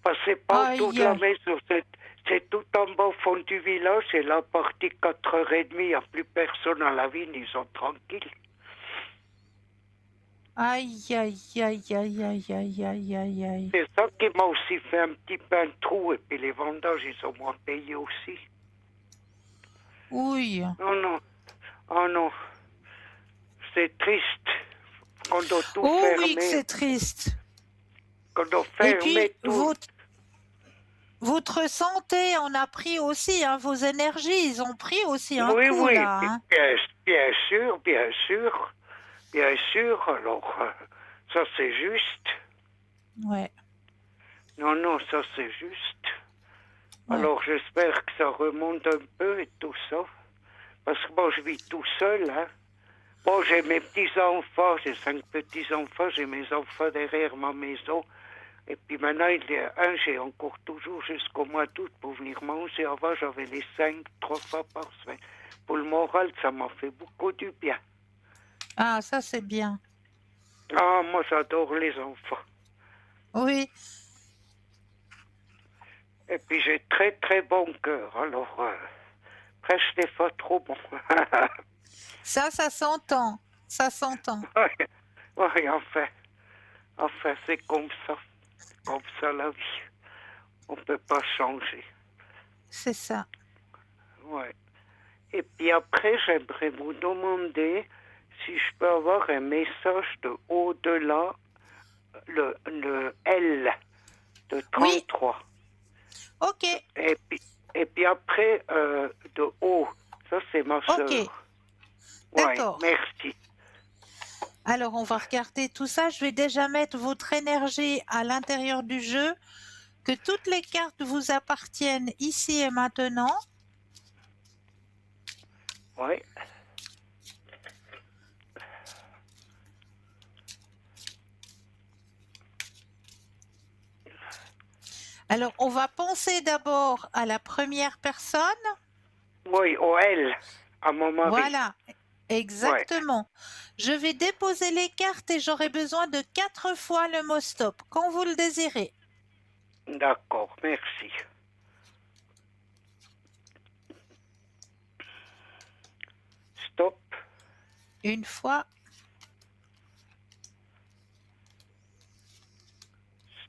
Parce que c'est pas autour de Aïe, la aïe. maison, c'est tout en bas au fond du village, c'est la partie 4h30, il n'y a plus personne à la vigne, ils sont tranquilles. Aïe, aïe, aïe, aïe, aïe, aïe, aïe, aïe, aïe. C'est ça qui m'a aussi fait un petit peu un trou, et puis les vendanges, ils ont moins payé aussi. Oui. Oh non, c'est triste. On doit tout Oh oui, que fermer. c'est triste. qu'on doit Et puis, fermer tout. votre santé en a pris aussi, hein, vos énergies, ils ont pris aussi un Oui, coup oui, là. Hein. bien sûr, bien sûr, bien sûr. Alors, ça c'est juste. Ouais, Non, non, ça c'est juste. ouais. Alors, j'espère que ça remonte un peu et tout ça. Parce que moi, je vis tout seul, hein. Bon, j'ai mes petits-enfants, j'ai 5 petits-enfants, j'ai mes enfants derrière ma maison. Et puis maintenant, il y a un, j'ai encore toujours jusqu'au mois d'août pour venir manger. Avant, j'avais les 5, 3 fois par semaine. Pour le moral, ça m'a fait beaucoup du bien. Ah, ça c'est bien. Ah, moi, j'adore les enfants. Oui, Et puis, j'ai très, très bon cœur. Alors, presque des fois trop bon. ça s'entend. Ça s'entend. Oui, oui, enfin, c'est comme ça la vie. On ne peut pas changer. C'est ça. Ouais. Et puis après, j'aimerais vous demander si je peux avoir un message de au-delà, le L de Oui, 33. ok, Et puis après, de haut, ça c'est ma ok. sœur. Ouais, D'accord. merci. Alors, on va regarder tout ça. Je vais déjà mettre votre énergie à l'intérieur du jeu, que toutes les cartes vous appartiennent ici et maintenant. Ouais, Alors, on va penser d'abord à la première personne. oui, au L, à mon mari. Voilà, Ouais, exactement. Je vais déposer les cartes et j'aurai besoin de 4 fois le mot stop, quand vous le désirez. d'accord, merci. Stop, Une fois,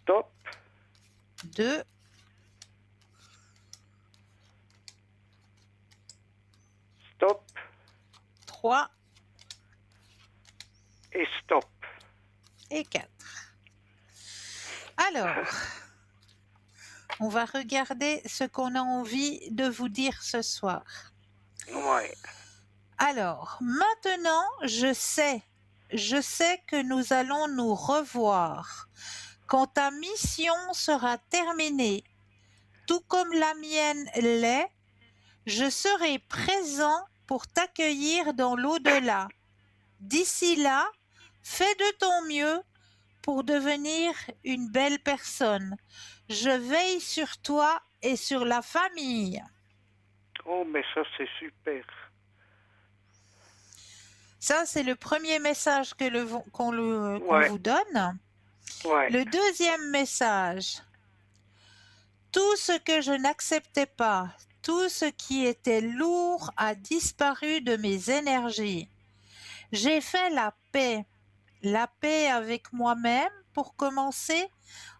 stop, 2, stop 3 et stop. et 4. Alors, on va regarder ce qu'on a envie de vous dire ce soir. Ouais, Alors, maintenant, je sais que nous allons nous revoir quand ta mission sera terminée, tout comme la mienne l'est. Je serai présent pour t'accueillir dans l'au-delà. D'ici là, fais de ton mieux pour devenir une belle personne. Je veille sur toi et sur la famille. oh, mais ça c'est super. Ça, c'est le premier message qu'on Ouais, vous donne. ouais, Le deuxième message, tout ce que je n'acceptais pas, tout ce qui était lourd a disparu de mes énergies. J'ai fait la paix avec moi-même pour commencer,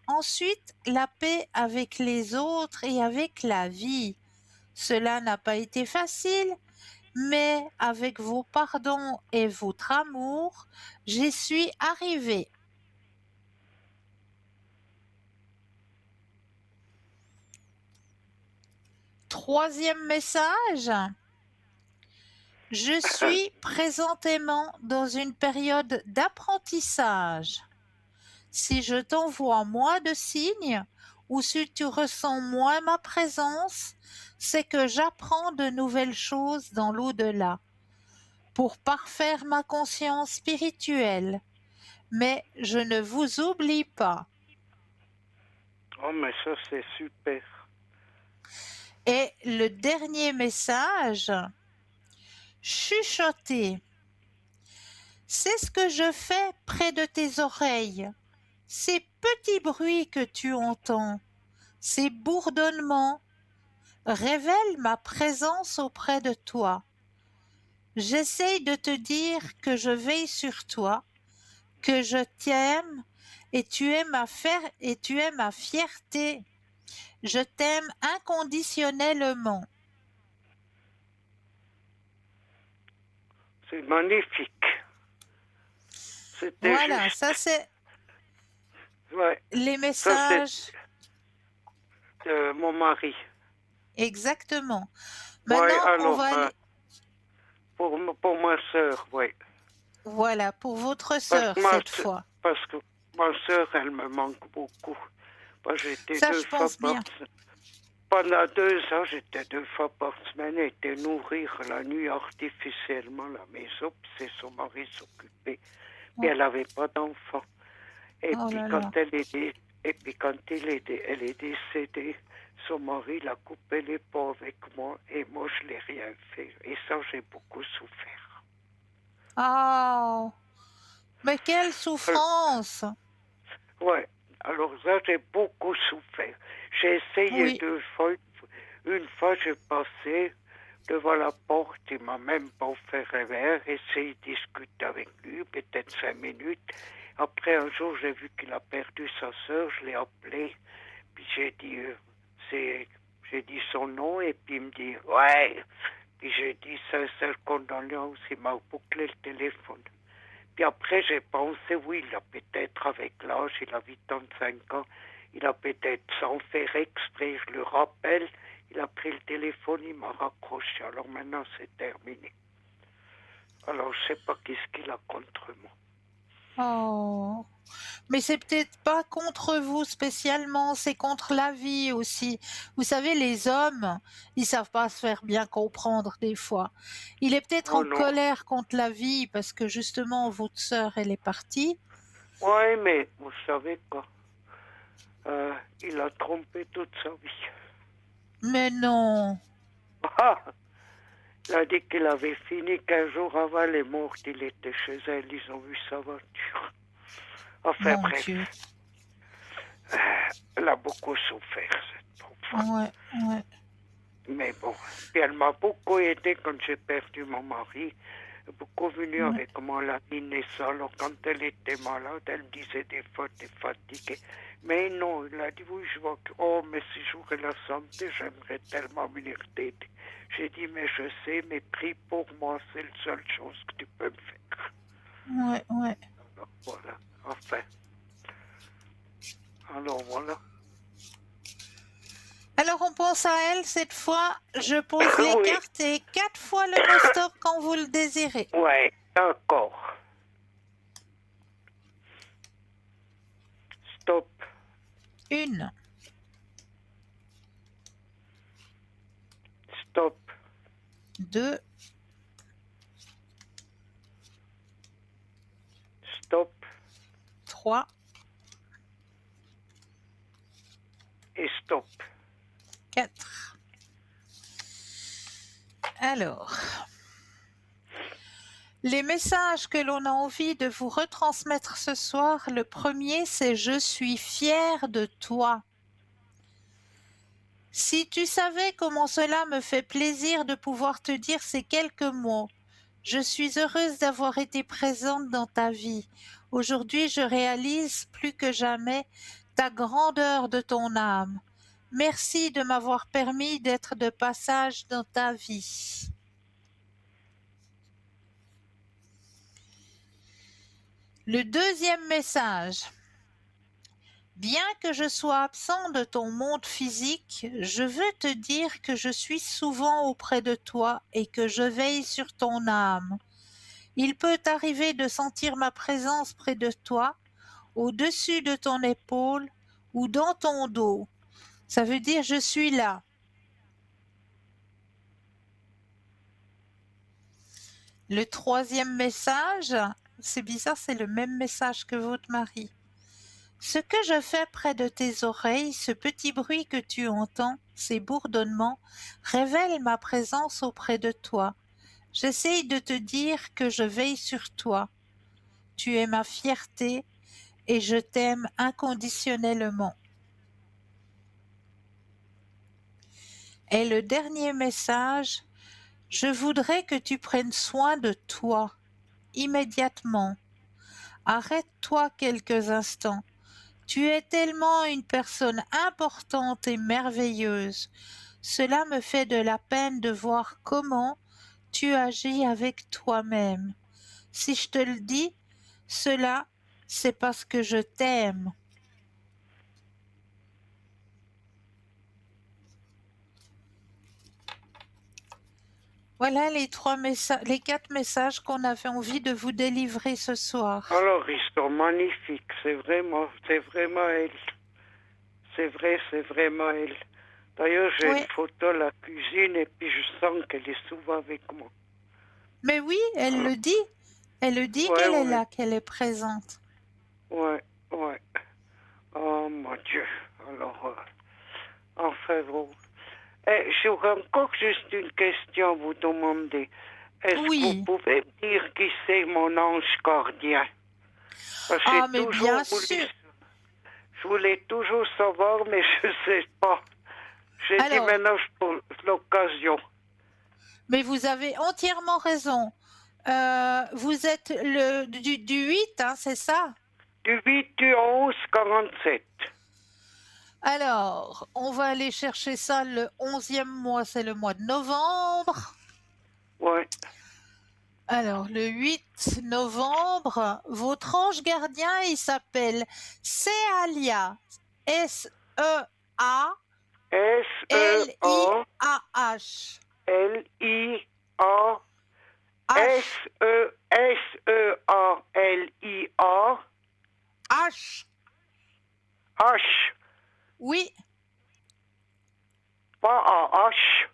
ensuite la paix avec les autres et avec la vie. Cela n'a pas été facile, mais avec vos pardons et votre amour, j'y suis arrivée. Troisième message, je suis présentement dans une période d'apprentissage. Si je t'envoie moins de signes ou si tu ressens moins ma présence, c'est que j'apprends de nouvelles choses dans l'au-delà pour parfaire ma conscience spirituelle. Mais je ne vous oublie pas. oh, mais ça c'est super. Et le dernier message, chuchoter. C'est ce que je fais près de tes oreilles. Ces petits bruits que tu entends, ces bourdonnements, révèlent ma présence auprès de toi. J'essaye de te dire que je veille sur toi, que je t'aime et tu es ma fierté. Je t'aime inconditionnellement. C'est magnifique. C'était Voilà, juste. ça c'est Ouais. Les Ça, messages, c'est mon mari. exactement. Ouais, Maintenant, on alors, va aller... pour ma sœur, ouais. Voilà, pour votre Parce sœur que cette fois. parce que ma sœur, elle me manque beaucoup. Moi, j'étais Ça, je pense bien. Pendant 2 ans, j'étais 2 fois par semaine et était nourrir la nuit artificiellement la maison, puis c'est son mari s'occupait. Puis elle n'avait pas d'enfant. Et Oh puis là quand là. elle est décédée, son mari l'a coupé les ponts avec moi et moi je l'ai rien fait. Et ça, j'ai beaucoup souffert. Oh, mais quelle souffrance! Ouais, alors ça, j'ai beaucoup souffert. J'ai essayé Oui, 2 fois. Une fois, j'ai passé devant la porte, il m'a même pas offert un verre, essayé de discuter avec lui, peut-être 5 minutes. Après, un jour, j'ai vu qu'il a perdu sa sœur, je l'ai appelé, puis j'ai dit son nom, et puis il me dit, ouais. Puis j'ai dit, sincère condoléance, il m'a bouclé le téléphone. Puis après, j'ai pensé, oui, il a peut-être, avec l'âge, il a 85 ans, il a peut-être, sans faire exprès, je le rappelle, il a pris le téléphone, il m'a raccroché. Alors maintenant, c'est terminé. Alors, je sais pas qu'est-ce qu'il a contre moi. oh. Mais c'est peut-être pas contre vous spécialement, c'est contre la vie aussi. Vous savez, les hommes, ils savent pas se faire bien comprendre des fois. Il est peut-être Oh en non. colère contre la vie parce que justement votre sœur, elle est partie. Ouais, mais vous savez quoi? Il a trompé toute sa vie. Mais non, Ah! Il a dit qu'il avait fini 15 jours avant les morts. Il était chez elle, ils ont vu sa voiture. Enfin mon bref, Dieu. elle a beaucoup souffert, cette pauvre. Ouais, ouais. Mais bon, puis elle m'a beaucoup aidé quand j'ai perdu mon mari. Beaucoup venu Ouais. avec moi la dîner ça. Alors quand elle était malade, elle me disait des fois, t'es fatiguée. Mais non, il a dit, oui, je vois que, oh, mais si j'aurais la santé, j'aimerais tellement venir t'aider. J'ai dit, mais je sais, mais prie pour moi, c'est la seule chose que tu peux me faire. Ouais, ouais. Alors, voilà, enfin. Alors voilà. Alors on pense à elle cette fois. Je pose les Oui, cartes et 4 fois le mot stop quand vous le désirez. ouais, d'accord. Stop, 1, stop, 2, stop 3, et stop. 4. Alors, les messages que l'on a envie de vous retransmettre ce soir, le premier c'est je suis fière de toi. Si tu savais comment cela me fait plaisir de pouvoir te dire ces quelques mots. Je suis heureuse d'avoir été présente dans ta vie. Aujourd'hui, je réalise plus que jamais ta grandeur de ton âme. Merci de m'avoir permis d'être de passage dans ta vie. Le deuxième message. Bien que je sois absent de ton monde physique, je veux te dire que je suis souvent auprès de toi et que je veille sur ton âme. Il peut t'arriver de sentir ma présence près de toi, au-dessus de ton épaule ou dans ton dos. Ça veut dire je suis là. Le troisième message, c'est bizarre, c'est le même message que votre mari. Ce que je fais près de tes oreilles, ce petit bruit que tu entends, ces bourdonnements, révèlent ma présence auprès de toi. J'essaye de te dire que je veille sur toi. Tu es ma fierté et je t'aime inconditionnellement. Et le dernier message, je voudrais que tu prennes soin de toi immédiatement. Arrête-toi quelques instants. Tu es tellement une personne importante et merveilleuse. Cela me fait de la peine de voir comment tu agis avec toi-même. Si je te le dis, cela, c'est parce que je t'aime. Voilà les 3 messages, les 4 messages qu'on avait envie de vous délivrer ce soir. Alors, ils sont magnifiques. C'est vraiment elle. C'est vraiment elle. D'ailleurs, j'ai Oui. une photo à la cuisine et puis je sens qu'elle est souvent avec moi. Mais oui, elle le dit. Elle le dit Ouais, qu'elle est ouais. là, qu'elle est présente. Ouais. Oh mon Dieu. Alors, enfin bon. J'aurais encore juste une question à vous demander. Est-ce que Oui. vous pouvez me dire qui c'est mon ange gardien? Parce que Ah, j'ai mais toujours bien voulu- sûr. Je voulais toujours savoir, mais je ne sais pas. J'ai dit Alors, maintenant pour l'occasion. mais vous avez entièrement raison. Vous êtes du 8, hein, c'est ça? Du 8 du 11 47. Alors, on va aller chercher ça le 11e mois, c'est le mois de novembre. Ouais. Alors, le 8 novembre, votre ange gardien, il s'appelle Sealia. S-E-A-L-I-A-H. S-E-A-L-I-A. H. S-E-A-L-I-A. H. H. Oui. Pas A-H.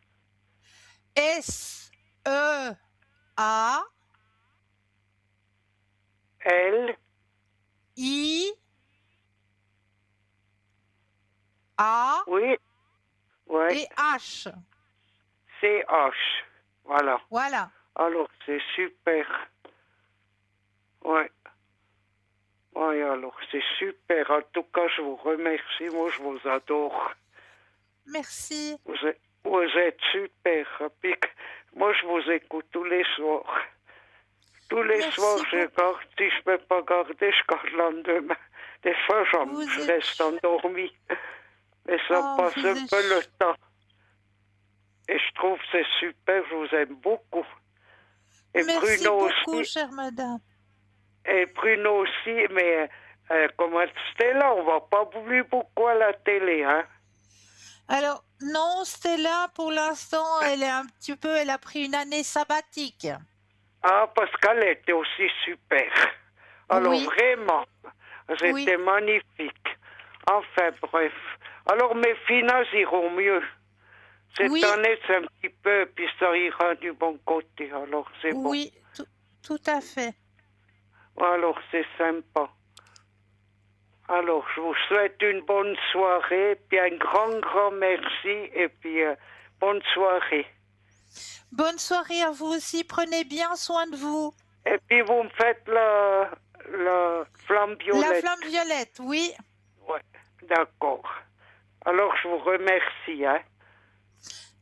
S-E-A. L. I-A Oui. Ouais. et H. C-H. Voilà. Voilà. Alors, c'est super. Ouais. Ouais, alors, c'est super. En tout cas, je vous remercie. Moi, je vous adore. Merci. Vous êtes super. Puis, moi, je vous écoute tous les soirs. Tous les Merci soirs, je beaucoup. garde. Si je ne peux pas garder, je garde le lendemain. Des fois, je Vous êtes- reste endormi. Mais ça Oh, passe vous un êtes- peu le temps. Et je trouve que c'est super. Je vous aime beaucoup. Et Merci Bruno beaucoup, aussi. chère madame. Et Bruno aussi. Mais comme Stella, on va pas plus beaucoup à la télé, hein. Alors, non, Stella, pour l'instant, elle a pris une année sabbatique. Ah, parce qu'elle était aussi super. Alors Oui. vraiment, c'était Oui. magnifique. Enfin bref. Alors mes finances iront mieux. Cette Oui. année, c'est un petit peu, puis ça ira du bon côté. Alors c'est bon. Oui, tout à fait. Alors c'est sympa. Alors je vous souhaite une bonne soirée, puis un grand merci, et puis bonne soirée. Bonne soirée à vous aussi. Prenez bien soin de vous. Et puis vous me faites la flamme La violette. flamme violette, oui. Ouais, d'accord. Alors, je vous remercie. Hein.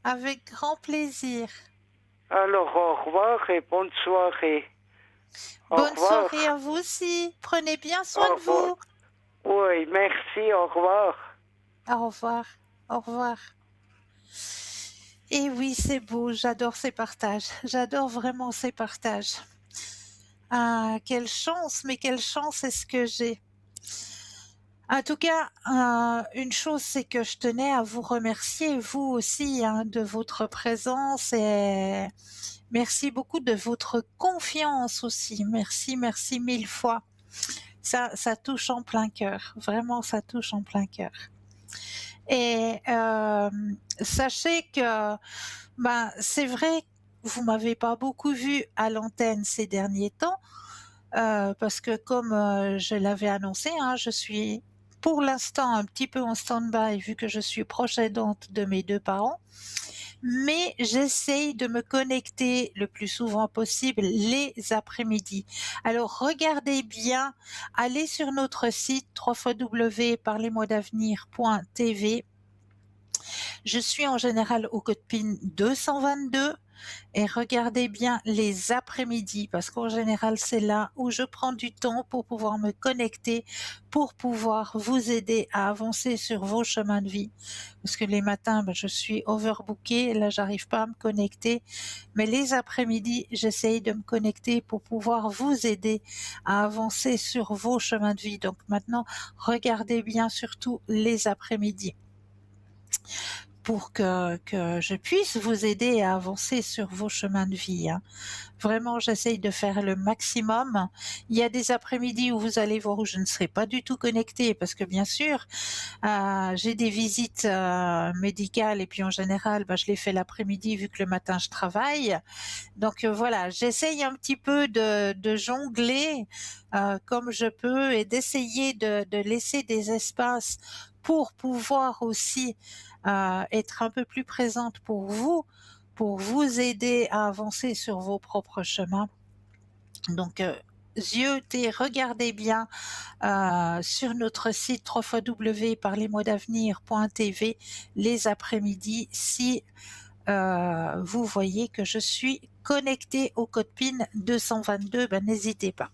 Avec grand plaisir. Alors, au revoir et bonne soirée. Au Bonne revoir. soirée à vous aussi. Prenez bien soin Au de vous. Oui, merci, au revoir. Au revoir. Au revoir. Et oui, c'est beau. J'adore ces partages. J'adore vraiment ces partages. Ah, quelle chance, mais quelle chance est-ce que j'ai. En tout cas, une chose, c'est que je tenais à vous remercier, vous aussi, hein, de votre présence et merci beaucoup de votre confiance aussi. Merci, merci 1000 fois. Ça touche en plein cœur. Vraiment, ça touche en plein cœur. Et sachez que, c'est vrai, vous m'avez pas beaucoup vu à l'antenne ces derniers temps, parce que comme je l'avais annoncé, hein, je suis pour l'instant un petit peu en stand-by vu que je suis proche aidante de mes 2 parents. Mais j'essaye de me connecter le plus souvent possible les après-midi. Alors regardez bien, allez sur notre site www.parlez-moi-d'avenir.tv. Je suis en général au code PIN 222 et regardez bien les après-midi parce qu'en général c'est là où je prends du temps pour pouvoir me connecter, pour pouvoir vous aider à avancer sur vos chemins de vie. Parce que les matins, je suis overbookée, là j'arrive pas à me connecter, mais les après-midi, j'essaye de me connecter pour pouvoir vous aider à avancer sur vos chemins de vie. Donc maintenant, regardez bien surtout les après-midi. pour que je puisse vous aider à avancer sur vos chemins de vie, hein. Vraiment, j'essaye de faire le maximum. Il y a des après-midi où vous allez voir où je ne serai pas du tout connectée parce que bien sûr, j'ai des visites médicales et puis en général, je les fais l'après-midi vu que le matin je travaille. Donc voilà, j'essaye un petit peu de jongler comme je peux et d'essayer de laisser des espaces pour pouvoir aussi être un peu plus présente pour vous aider à avancer sur vos propres chemins. Donc, zioter, regardez bien sur notre site www.parlez-moi-d'avenir.tv les après-midi si vous voyez que je suis connectée au code PIN 222, n'hésitez pas.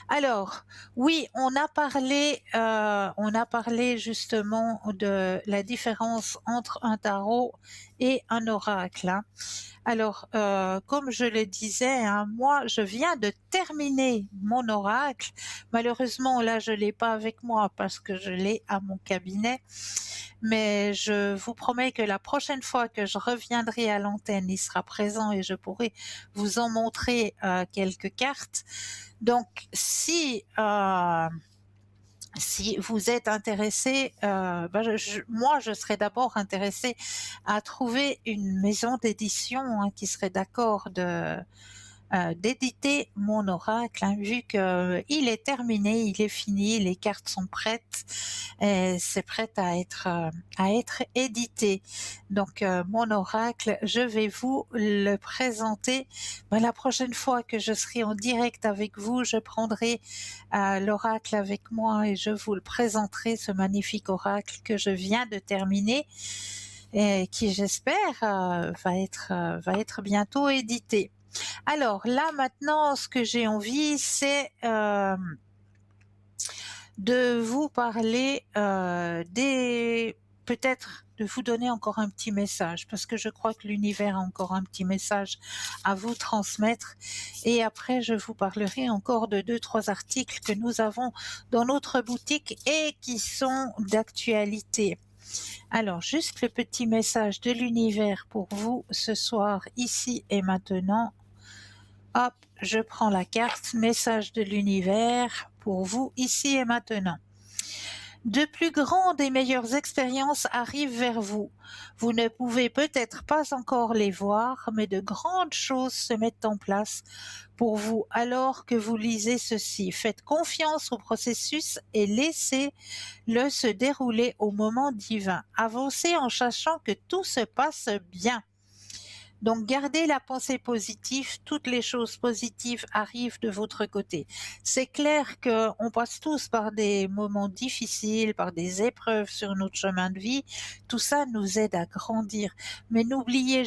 Alors, oui, on a parlé justement de la différence entre un tarot et un oracle, hein. Alors, comme je le disais, hein, moi, je viens de terminer mon oracle. Malheureusement, là, je l'ai pas avec moi parce que je l'ai à mon cabinet. Mais je vous promets que la prochaine fois que je reviendrai à l'antenne, il sera présent et je pourrai vous en montrer quelques cartes. Donc, si vous êtes intéressé, moi je serais d'abord intéressée à trouver une maison d'édition, hein, qui serait d'accord d'éditer mon oracle, hein, vu que il est terminé, il est fini, les cartes sont prêtes, et c'est prêt à être édité. Donc mon oracle, je vais vous le présenter. La prochaine fois que je serai en direct avec vous, je prendrai l'oracle avec moi et je vous le présenterai, ce magnifique oracle que je viens de terminer et qui, j'espère, va être bientôt édité. Alors là maintenant, ce que j'ai envie, c'est de vous parler peut-être de vous donner encore un petit message, parce que je crois que l'univers a encore un petit message à vous transmettre. Et après, je vous parlerai encore de 2-3 articles que nous avons dans notre boutique et qui sont d'actualité. Alors, juste le petit message de l'univers pour vous ce soir, ici et maintenant. Hop, je prends la carte, message de l'univers pour vous ici et maintenant. De plus grandes et meilleures expériences arrivent vers vous. Vous ne pouvez peut-être pas encore les voir, mais de grandes choses se mettent en place pour vous alors que vous lisez ceci. Faites confiance au processus et laissez-le se dérouler au moment divin. Avancez en sachant que tout se passe bien. Donc, gardez la pensée positive, toutes les choses positives arrivent de votre côté. C'est clair qu'on passe tous par des moments difficiles, par des épreuves sur notre chemin de vie. Tout ça nous aide à grandir. Mais n'oubliez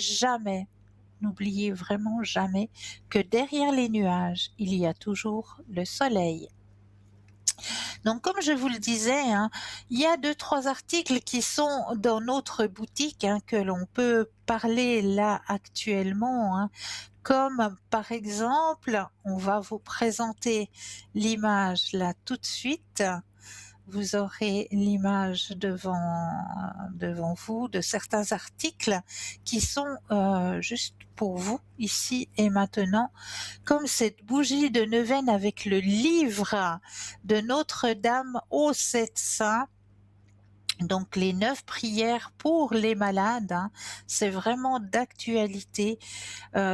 vraiment jamais que derrière les nuages, il y a toujours le soleil. Donc, comme je vous le disais, hein, il y a 2-3 articles qui sont dans notre boutique, hein, que l'on peut parler là actuellement, hein, comme par exemple, on va vous présenter l'image là tout de suite. Vous aurez l'image devant vous de certains articles qui sont juste pour vous ici et maintenant, comme cette bougie de neuvaine avec le livre de Notre-Dame aux 7 saints. Donc les 9 prières pour les malades, hein, c'est vraiment d'actualité.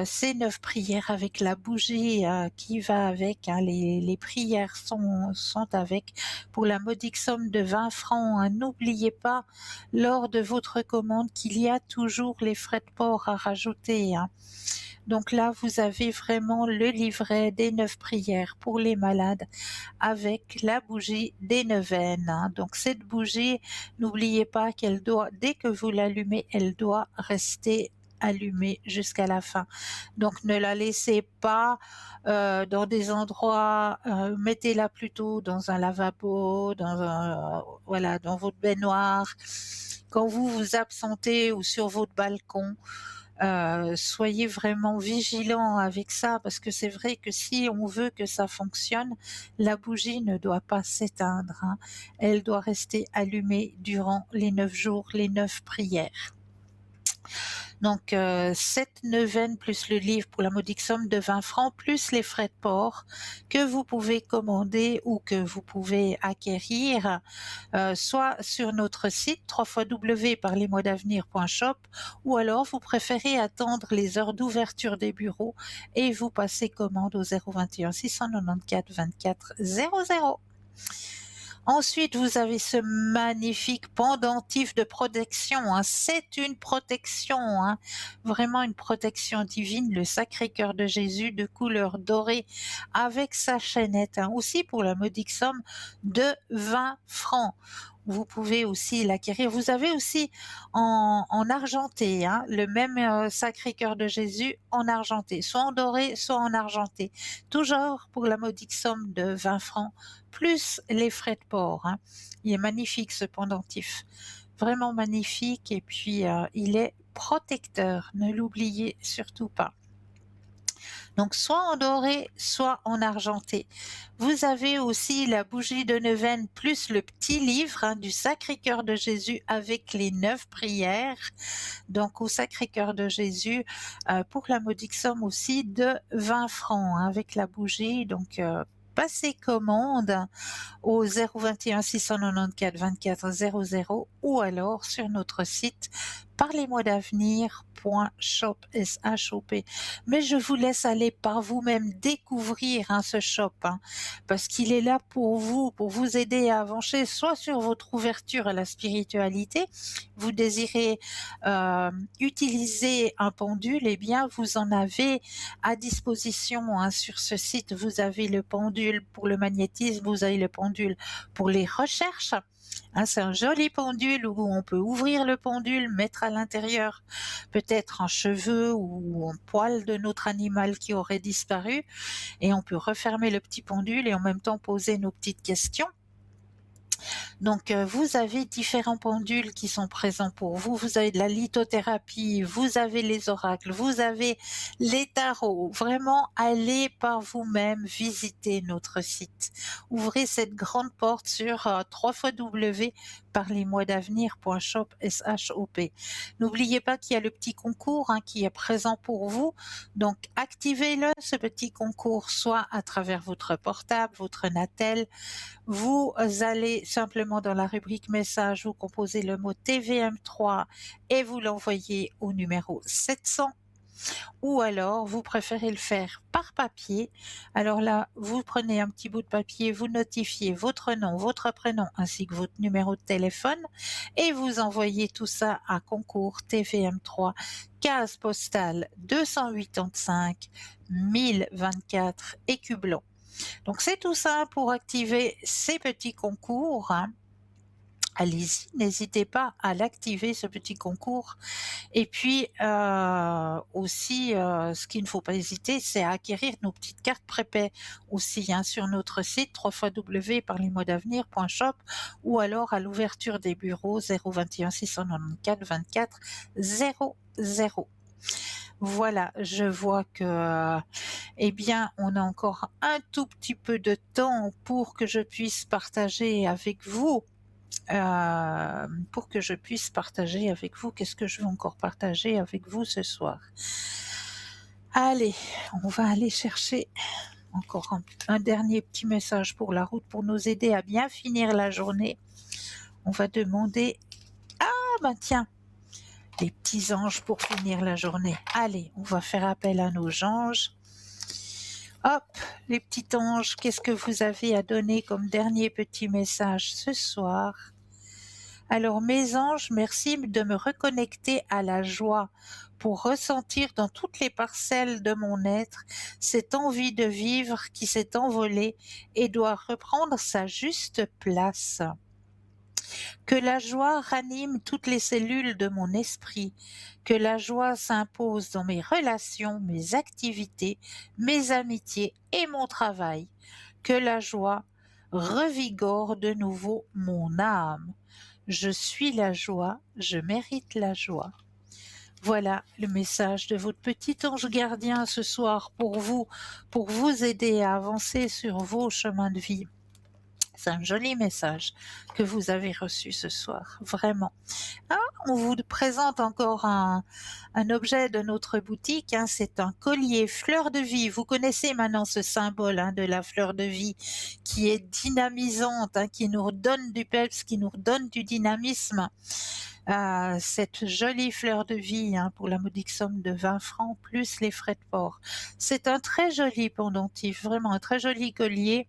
Ces 9 prières avec la bougie qui va avec, hein, les prières sont avec pour la modique somme de 20 francs. Hein. N'oubliez pas lors de votre commande qu'il y a toujours les frais de port à rajouter. Hein. Donc là, vous avez vraiment le livret des 9 prières pour les malades avec la bougie des neuvaines. Hein. Donc cette bougie, n'oubliez pas qu'elle doit, dès que vous l'allumez, elle doit rester allumée jusqu'à la fin. Donc ne la laissez pas dans des endroits, mettez-la plutôt dans un lavabo, dans votre baignoire, quand vous vous absentez ou sur votre balcon. Soyez vraiment vigilants avec ça, parce que c'est vrai que si on veut que ça fonctionne, la bougie ne doit pas s'éteindre, hein. Elle doit rester allumée durant les 9 jours, les 9 prières. Donc, cette neuvaine plus le livre pour la modique somme de 20 francs, plus les frais de port que vous pouvez commander ou que vous pouvez acquérir, soit sur notre site www.parlesmoisdavenir.shop ou alors vous préférez attendre les heures d'ouverture des bureaux et vous passez commande au 021 694 24 00. Ensuite, vous avez ce magnifique pendentif de protection. C'est une protection, vraiment une protection divine, le Sacré-Cœur de Jésus de couleur dorée avec sa chaînette, aussi pour la modique somme de 20 francs. Vous pouvez aussi l'acquérir. Vous avez aussi en argenté, le même Sacré-Cœur de Jésus en argenté, soit en doré, soit en argenté. Toujours pour la modique somme de 20 francs, plus les frais de port. Il est magnifique ce pendentif, vraiment magnifique, et puis il est protecteur, ne l'oubliez surtout pas. Donc soit en doré, soit en argenté. Vous avez aussi la bougie de neuvaine plus le petit livre du Sacré-Cœur de Jésus avec les 9 prières. Donc au Sacré-Cœur de Jésus pour la modique somme aussi de 20 francs avec la bougie. Donc passez commande au 021 694 24 00 ou alors sur notre site parlesmoisdavenir.shop. Mais je vous laisse aller par vous-même découvrir ce shop, parce qu'il est là pour vous aider à avancer soit sur votre ouverture à la spiritualité. Vous désirez utiliser un pendule, eh bien vous en avez à disposition sur ce site. Vous avez le pendule pour le magnétisme, vous avez le pendule pour les recherches. C'est un joli pendule où on peut ouvrir le pendule, mettre à l'intérieur peut-être un cheveu ou un poil de notre animal qui aurait disparu, et on peut refermer le petit pendule et en même temps poser nos petites questions. Donc, vous avez différents pendules qui sont présents pour vous. Vous avez de la lithothérapie, vous avez les oracles, vous avez les tarots. Vraiment, allez par vous-même visiter notre site. Ouvrez cette grande porte sur www.parlesmoisdavenir.shop. N'oubliez pas qu'il y a le petit concours qui est présent pour vous. Donc, activez-le, ce petit concours, soit à travers votre portable, votre Natel. Vous allez simplement dans la rubrique message, vous composez le mot TVM3 et vous l'envoyez au numéro 700. Ou alors, vous préférez le faire par papier. Alors là, vous prenez un petit bout de papier, vous notifiez votre nom, votre prénom ainsi que votre numéro de téléphone et vous envoyez tout ça à concours TVM3, case postale 285 1024 Écublon. Donc c'est tout ça pour activer ces petits concours. Allez-y, n'hésitez pas à l'activer, ce petit concours. Et puis aussi, ce qu'il ne faut pas hésiter, c'est à acquérir nos petites cartes prépaies aussi sur notre site www.parlesmoisdavenir.shop ou alors à l'ouverture des bureaux 021 694 24 00. Voilà, je vois que, on a encore un tout petit peu de temps pour que je puisse partager avec vous. Qu'est-ce que je vais encore partager avec vous ce soir? Allez, on va aller chercher encore un dernier petit message pour la route pour nous aider à bien finir la journée. On va demander, tiens, les petits anges pour finir la journée. Allez, on va faire appel à nos anges. Hop, les petits anges, qu'est-ce que vous avez à donner comme dernier petit message ce soir? Alors mes anges, merci de me reconnecter à la joie pour ressentir dans toutes les parcelles de mon être cette envie de vivre qui s'est envolée et doit reprendre sa juste place. Que la joie ranime toutes les cellules de mon esprit, que la joie s'impose dans mes relations, mes activités, mes amitiés et mon travail, que la joie revigore de nouveau mon âme. Je suis la joie, je mérite la joie. Voilà le message de votre petit ange gardien ce soir pour vous aider à avancer sur vos chemins de vie. C'est un joli message que vous avez reçu ce soir, vraiment. Hein, on vous présente encore un objet de notre boutique, hein, c'est un collier fleur de vie. Vous connaissez maintenant ce symbole, hein, de la fleur de vie qui est dynamisante, hein, qui nous redonne du peps, qui nous redonne du dynamisme. Cette jolie fleur de vie, hein, pour la modique somme de 20 francs plus les frais de port. C'est un très joli pendentif, vraiment un très joli collier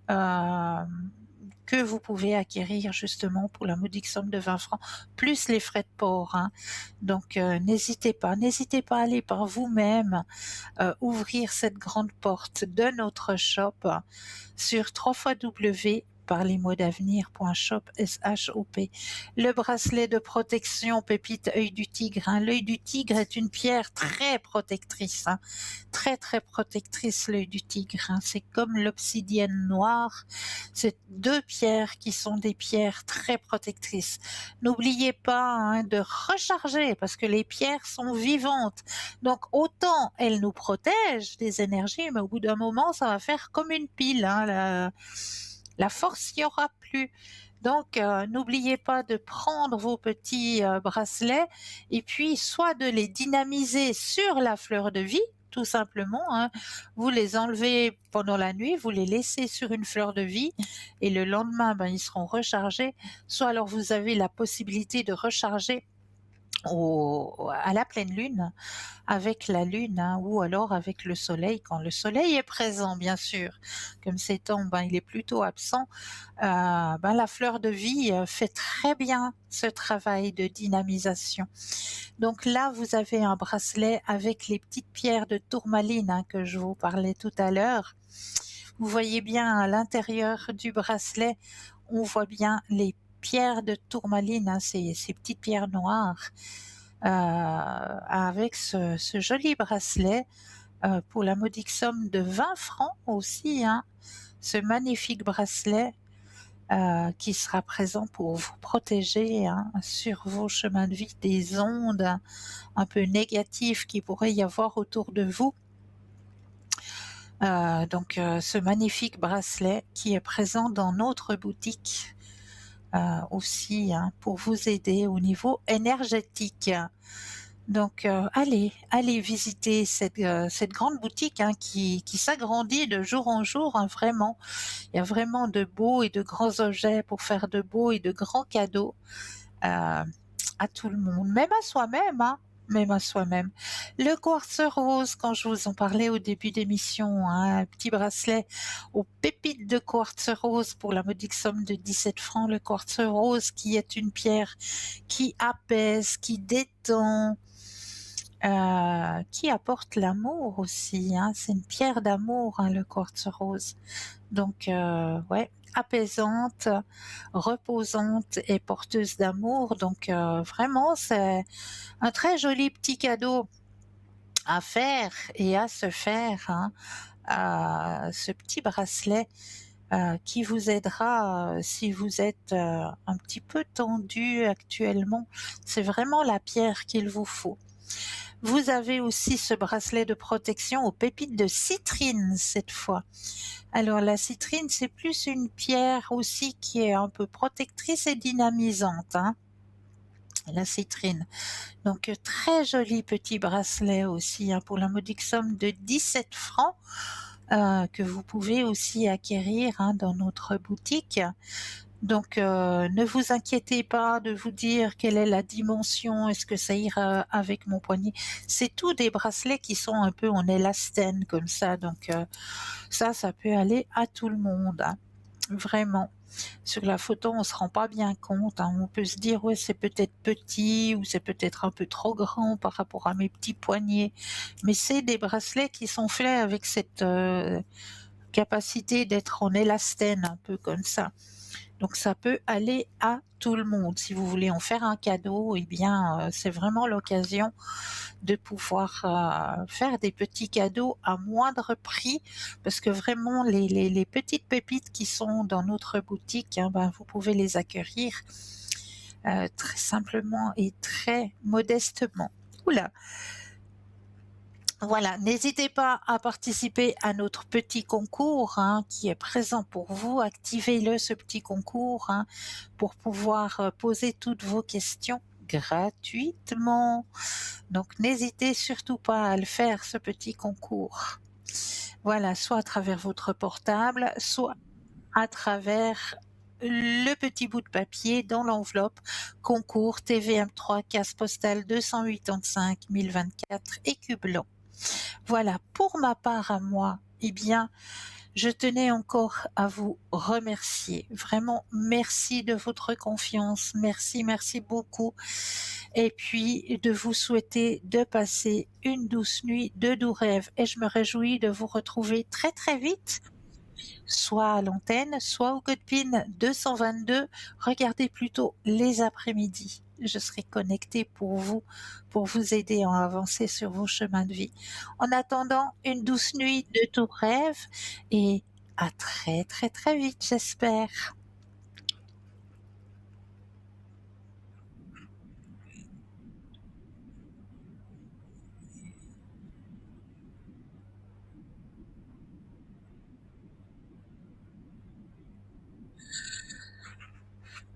que vous pouvez acquérir justement pour la modique somme de 20 francs plus les frais de port, hein. Donc n'hésitez pas à aller par vous-même ouvrir cette grande porte de notre shop sur www.parlez-moi-d'avenir.shop, S-H-O-P. Le bracelet de protection pépite œil du tigre, hein. L'œil du tigre est une pierre très protectrice, hein. Très très protectrice, l'œil du tigre, hein. C'est comme l'obsidienne noire. C'est deux pierres qui sont des pierres très protectrices. N'oubliez pas, hein, de recharger parce que les pierres sont vivantes. Donc autant elles nous protègent des énergies, mais au bout d'un moment, ça va faire comme une pile, hein. La force n'y aura plus. Donc, n'oubliez pas de prendre vos petits bracelets et puis soit de les dynamiser sur la fleur de vie, tout simplement, hein. Vous les enlevez pendant la nuit, vous les laissez sur une fleur de vie et le lendemain, ils seront rechargés. Soit alors vous avez la possibilité de recharger à la pleine lune, avec la lune, hein, ou alors avec le soleil, quand le soleil est présent, bien sûr. Comme ces temps, il est plutôt absent. La fleur de vie fait très bien ce travail de dynamisation. Donc là, vous avez un bracelet avec les petites pierres de tourmaline, hein, que je vous parlais tout à l'heure. Vous voyez bien à l'intérieur du bracelet, on voit bien les pierres de tourmaline, hein, ces petites pierres noires, avec ce joli bracelet pour la modique somme de 20 francs aussi, hein, ce magnifique bracelet qui sera présent pour vous protéger, hein, sur vos chemins de vie des ondes un peu négatives qui pourrait y avoir autour de vous. Donc ce magnifique bracelet qui est présent dans notre boutique aussi, hein, pour vous aider au niveau énergétique. Donc allez visiter cette grande boutique, hein, qui s'agrandit de jour en jour, hein, vraiment. Il y a vraiment de beaux et de grands objets pour faire de beaux et de grands cadeaux à tout le monde, même à soi-même, hein. Même à soi-même. Le quartz rose, quand je vous en parlais au début d'émission, hein, un petit bracelet aux pépites de quartz rose pour la modique somme de 17 francs. Le quartz rose qui est une pierre qui apaise, qui détend, qui apporte l'amour aussi, hein. C'est une pierre d'amour, hein, le quartz rose. Donc, apaisante, reposante et porteuse d'amour. Donc, vraiment, c'est un très joli petit cadeau à faire et à se faire, hein, ce petit bracelet qui vous aidera si vous êtes un petit peu tendu actuellement. C'est vraiment la pierre qu'il vous faut. Vous avez aussi ce bracelet de protection aux pépites de citrine cette fois. Alors la citrine, c'est plus une pierre aussi qui est un peu protectrice et dynamisante, hein, la citrine. Donc très joli petit bracelet aussi, hein, pour la modique somme de 17 francs. Que vous pouvez aussi acquérir, hein, dans notre boutique. Donc ne vous inquiétez pas de vous dire quelle est la dimension, est-ce que ça ira avec mon poignet. C'est tous des bracelets qui sont un peu en élastane comme ça, donc ça peut aller à tout le monde, hein, vraiment. Sur la photo, on se rend pas bien compte, hein. On peut se dire ouais, c'est peut-être petit ou c'est peut-être un peu trop grand par rapport à mes petits poignets, mais c'est des bracelets qui sont faits avec cette capacité d'être en élastane, un peu comme ça. Donc ça peut aller à tout le monde. Si vous voulez en faire un cadeau, eh bien c'est vraiment l'occasion de pouvoir faire des petits cadeaux à moindre prix, parce que vraiment les petites pépites qui sont dans notre boutique, hein, vous pouvez les acquérir très simplement et très modestement. Oula. Voilà, n'hésitez pas à participer à notre petit concours hein, qui est présent pour vous. Activez-le, ce petit concours, hein, pour pouvoir poser toutes vos questions gratuitement. Donc n'hésitez surtout pas à le faire, ce petit concours. Voilà, soit à travers votre portable, soit à travers le petit bout de papier dans l'enveloppe concours TVM3 case postale 285 1024 écu blanc. Voilà, pour ma part à moi, eh bien, je tenais encore à vous remercier. Vraiment, merci de votre confiance. Merci, merci beaucoup. Et puis, de vous souhaiter de passer une douce nuit, de doux rêves. Et je me réjouis de vous retrouver très, très vite, soit à l'antenne, soit au Godpin 222. Regardez plutôt les après-midi. Je serai connectée pour vous aider à avancer sur vos chemins de vie. En attendant, une douce nuit de tout rêve et à très très très vite, j'espère.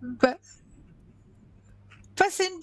Bah, passez une